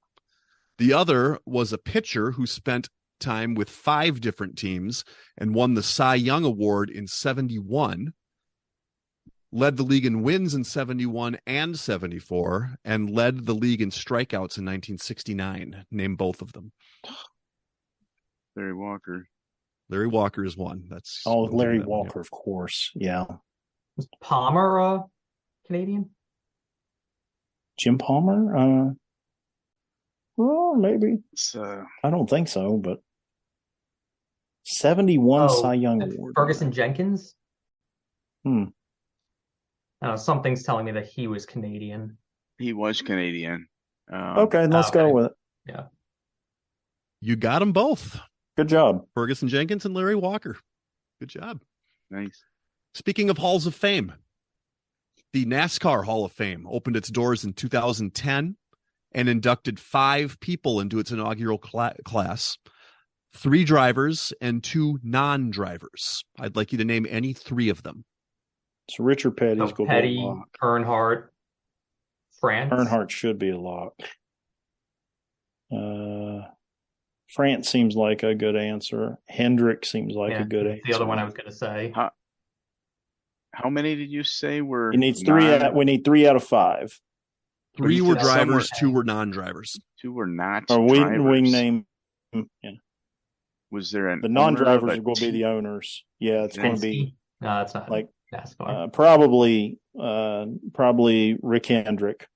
The other was a pitcher who spent time with 5 different teams and won the Cy Young Award in 71, led the league in wins in 71 and 74, and led the league in strikeouts in 1969. Name both of them. Larry Walker. Larry Walker is one. That's Larry Walker, of course. Yeah. Was Palmer Canadian? Jim Palmer? Well, maybe. I don't think so, but 71 Cy Young Award. Ferguson Jenkins? I don't know, something's telling me that he was Canadian. He was Canadian. Okay, let's go with it. Yeah. You got them both. Good job. Ferguson Jenkins and Larry Walker. Good job. Nice. Speaking of Halls of Fame, the NASCAR Hall of Fame opened its doors in 2010 and inducted 5 people into its inaugural class, 3 drivers and 2 non-drivers. I'd like you to name any 3 of them. So Richard Petty's going to be Petty, a lock. Earnhardt, France. Earnhardt should be a lock. France seems like a good answer. Hendrick seems like a good answer. The other one I was going to say. How many did you say were? He needs 3. We need 3 out of 5. 3 were drivers, somewhere. 2 were non-drivers. 2 were not Or drivers. we name. Yeah. Was there The non-drivers are going to be the owners. Yeah, it's going to be No, it's not like NASCAR. probably Rick Hendrick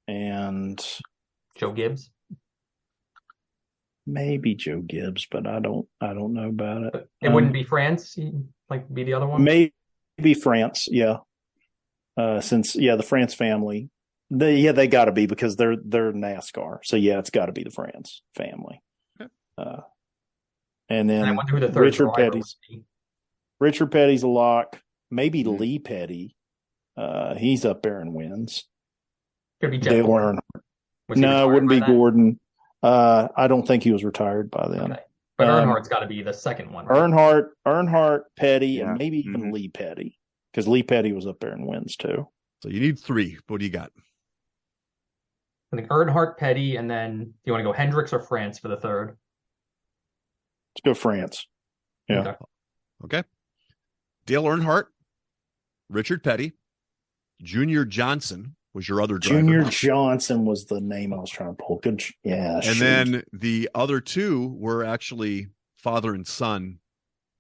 and Joe Gibbs. maybe Joe Gibbs, but I don't know about it. But it wouldn't be France, like be the other one. Maybe France, yeah. Since the France family, they got to be because they're NASCAR. So yeah, it's got to be the France family. Okay. And then I wonder who the third driver would be. Richard Petty's a lock. Maybe Lee Petty. He's up there and wins. Could be Dale Jeff Gordon. Earnhardt. No, it wouldn't be by then? Gordon. I don't think he was retired by then. Okay. But Earnhardt's got to be the second one. Right? Earnhardt, Petty, and maybe even Mhm. Lee Petty, because Lee Petty was up there and wins too. So you need 3. What do you got? I think Earnhardt, Petty, and then do you want to go Hendricks or France for the third? Let's go France. Yeah. Okay. Dale Earnhardt, Richard Petty, Junior Johnson was your other driver. Junior Johnson was the name I was trying to pull. Good. Yeah. And then the other 2 were actually father and son,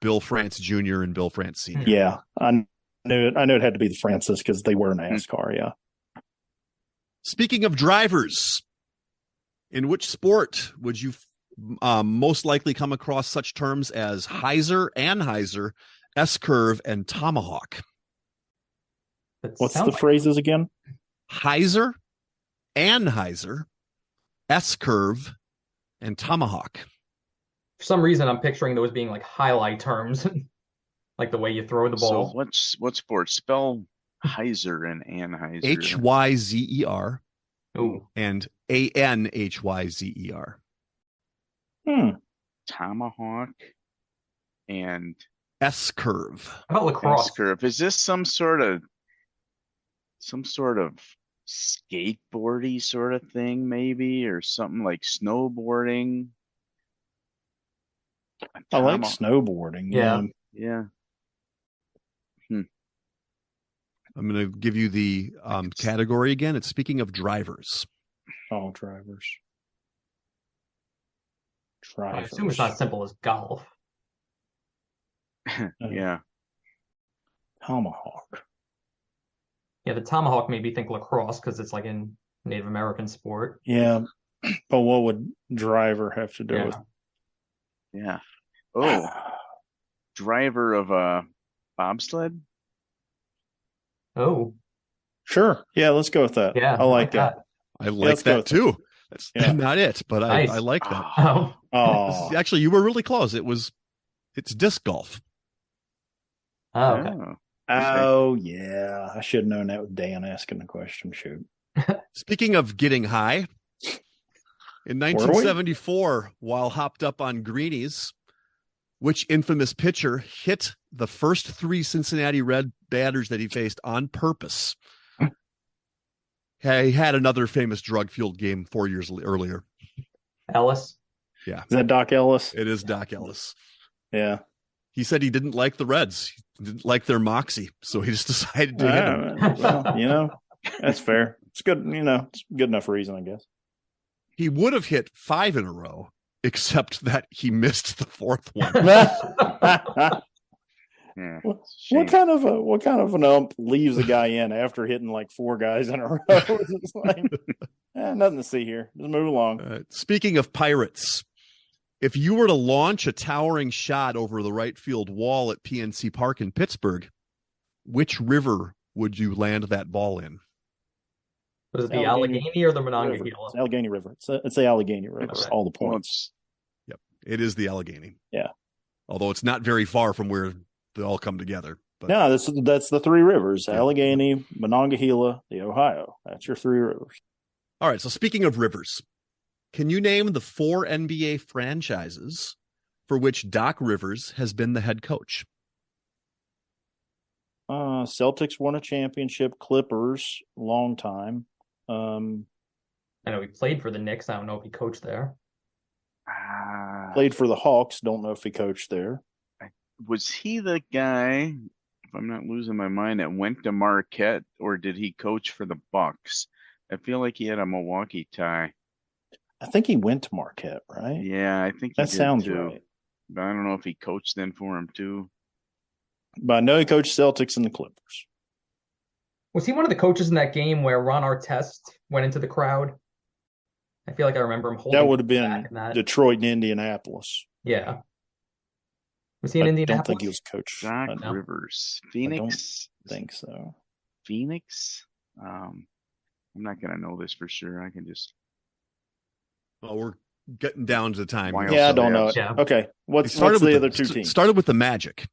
Bill France Jr. and Bill France Sr. Yeah, I knew it had to be the Francis because they were NASCAR. Yeah. Speaking of drivers, in which sport would you most likely come across such terms as hyzer, anhyzer, S-curve, and tomahawk? What's the phrases again? Hyzer, anhyzer, S-curve, and tomahawk. For some reason, I'm picturing those being like highlight terms, like the way you throw the ball. So what sport? Spell hyzer and anhyzer. Hyzer Ooh. and anhyzer. Tomahawk and S-curve. How about lacrosse? S-curve. Is this some sort of skateboardy sort of thing, maybe, or something like snowboarding? I like snowboarding. Yeah. Yeah. I'm going to give you the category again. It's speaking of drivers. All drivers. I assume it's not as simple as golf. Yeah. Tomahawk. Yeah, the tomahawk made me think lacrosse because it's like in Native American sport. Yeah, but what would driver have to do with? Yeah. Oh, driver of a bobsled? Oh, Sure. Yeah, let's go with that. yeah, I like that. I like let's go that with too. That's Yeah. not it, but Nice. I like that. Oh, Oh, Actually, you were really close. It's disc golf. oh, okay. oh yeah. I should have known that with Dan asking the question. Shoot. Speaking of getting high, in 1974, while hopped up on greenies, which infamous pitcher hit the first 3 Cincinnati Red batters that he faced on purpose? He had another famous drug-fueled game 4 years earlier. Ellis. Yeah. Is that Doc Ellis? It is Doc Ellis. Yeah. He said he didn't like the Reds. He didn't like their moxie, so he just decided to hit them. Well, that's fair. It's good. It's good enough reason, I guess. He would have hit 5 in a row, except that he missed the 4th one. Yeah, what kind of an ump leaves a guy in after hitting like 4 guys in a row? It's like, nothing to see here. Just move along. Speaking of Pirates, if you were to launch a towering shot over the right field wall at PNC Park in Pittsburgh, which river would you land that ball in? Was it the Allegheny or the Monongahela? It's Allegheny River. It's the Allegheny River. Okay. All the points. Yep, it is the Allegheny. Yeah. Although it's not very far from where they all come together. But no, that's the 3 rivers: Allegheny, Monongahela, the Ohio. That's your 3 rivers. All right. So speaking of rivers, can you name the 4 NBA franchises for which Doc Rivers has been the head coach? Celtics won a championship. Clippers, long time. I know he played for the Knicks. I don't know if he coached there. Played for the Hawks. Don't know if he coached there. Was he the guy, if I'm not losing my mind, that went to Marquette, or did he coach for the Bucks? I feel like he had a Milwaukee tie. I think he went to Marquette, right? Yeah, I think he that did sounds too. right. But I don't know if he coached then for him too. But I know he coached Celtics and the Clippers. Was he one of the coaches in that game where Ron Artest went into the crowd? I feel like I remember him holding. That would have been Detroit and Indianapolis. Yeah. Was he in Indianapolis? I don't think he was coach. Doc Rivers. Phoenix? I don't think so. Phoenix? I'm not going to know this for sure. I can just... Well, we're getting down to time. Yeah, I don't know it. Yeah. Okay. What's the other 2 teams? Started with the Magic.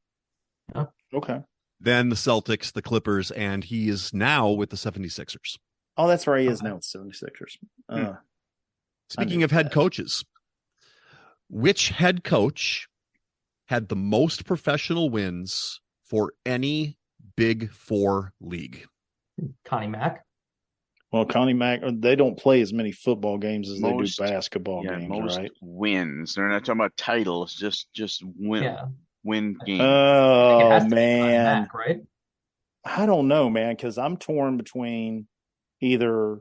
Oh. Okay. Then the Celtics, the Clippers, and he is now with the 76ers. Oh, that's right. He is now with 76ers. Speaking of head coaches, which head coach had the most professional wins for any Big 4 league? Connie Mack. Well, Connie Mack, they don't play as many football games as they do basketball games, most right? wins. They're not talking about titles, just win. Yeah. Win games. Oh, man. Mack, right? I don't know, man, because I'm torn between either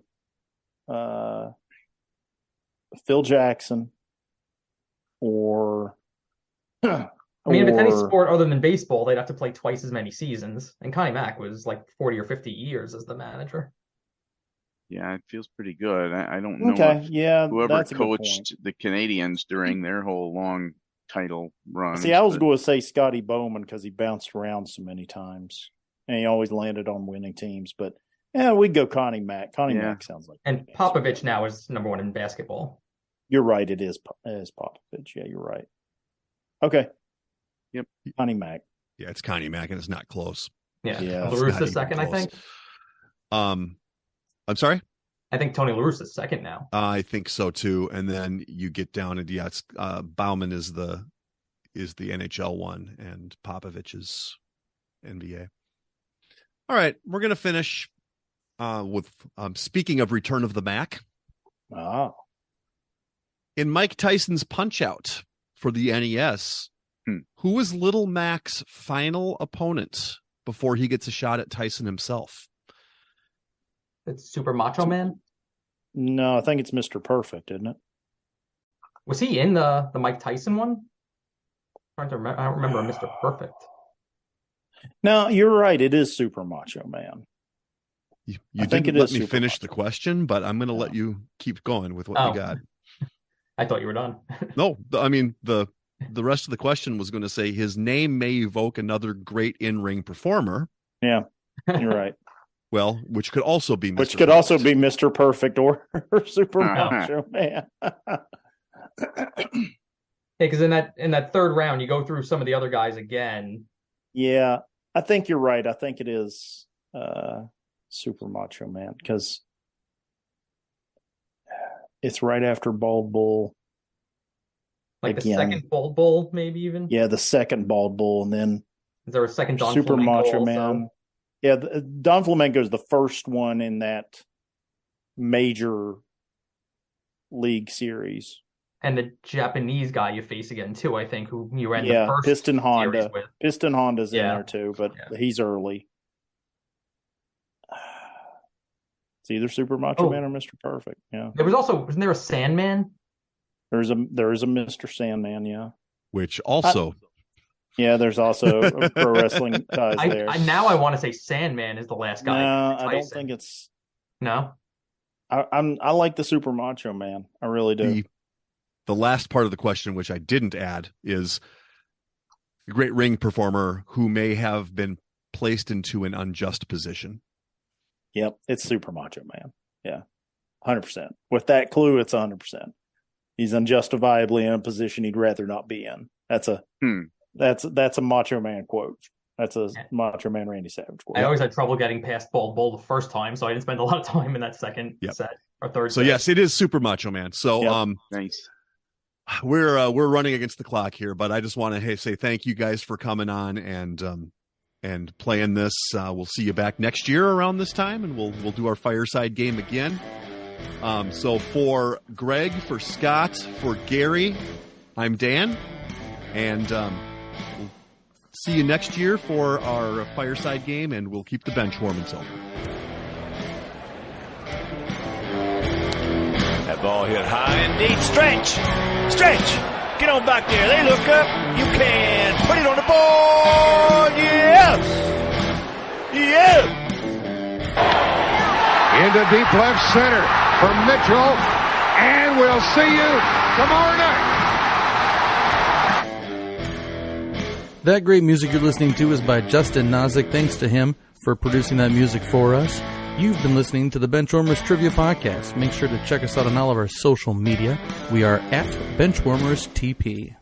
Phil Jackson or I mean, if it's any sport other than baseball, they'd have to play twice as many seasons. And Connie Mack was like 40 or 50 years as the manager. Yeah, it feels pretty good. I don't know whoever coached the Canadians during their whole long title run. See, I was going to say Scotty Bowman because he bounced around so many times. And he always landed on winning teams. But, we'd go Connie Mack. Connie Mack sounds like. And Popovich now is number 1 in basketball. You're right. It is Popovich. Yeah, you're right. Okay. Yep. Connie Mack. Yeah, it's Connie Mack, and it's not close. Yeah. La Russa second, I think. I'm sorry? I think Tony La Russa's second now. I think so too. And then you get down and Bauman is the NHL one, and Popovich is NBA. All right, we're gonna finish with speaking of Return of the Mac. Oh. In Mike Tyson's Punch-Out for the NES, who was Little Mac's final opponent before he gets a shot at Tyson himself? It's Super Macho Man? No, I think it's Mr. Perfect, isn't it? Was he in the Mike Tyson one? I don't remember Mr. Perfect. No, you're right. It is Super Macho Man. You didn't let me finish the question, but I'm going to let you keep going with what you got. I thought you were done. No, I mean, the rest of the question was going to say his name may evoke another great in-ring performer. Yeah, you're right. Well, which could also be Mr. Perfect or Super Macho Man. Because in that third round, you go through some of the other guys again. Yeah, I think you're right. I think it is Super Macho Man because it's right after Bald Bull. Like again. The second Bald Bull, maybe even? Yeah, the second Bald Bull. And then is there a second Don Super Flamenco Macho also? Man? Yeah, Don Flamenco is the first one in that major league series. And the Japanese guy you face again, too, I think, who you ran the first Piston Honda. series with. Piston Honda's in there, too, but he's early. It's either Super Macho Man or Mr. Perfect. Yeah. There was also, wasn't there a Sandman? There is a Mr. Sandman, yeah. Which also... there's also a pro wrestling ties there. Now I want to say Sandman is the last guy. No, I don't think it's... No? I like the Super Macho Man. I really do. The last part of the question, which I didn't add, is a great ring performer who may have been placed into an unjust position. Yep, it's Super Macho Man. Yeah, 100%. With that clue, it's 100%. He's unjustifiably in a position he'd rather not be in. That's a Macho Man quote. That's a Macho Man Randy Savage quote. I always had trouble getting past Bald Bull the first time, so I didn't spend a lot of time in that second set or third. So yes, it is Super Macho Man. So nice. We're running against the clock here, but I just want to say thank you guys for coming on and playing this. We'll see you back next year around this time, and we'll do our fireside game again. So for Greg, for Scott, for Gary, I'm Dan, and we'll see you next year for our fireside game, and we'll keep the bench warm and silver. That ball hit high and deep. Stretch! Get on back there. They look up. You can put it on the board. Yes! Into deep left center for Mitchell. And we'll see you tomorrow night. That great music you're listening to is by Justin Nozick. Thanks to him for producing that music for us. You've been listening to the Benchwarmers Trivia Podcast. Make sure to check us out on all of our social media. We are at BenchwarmersTP.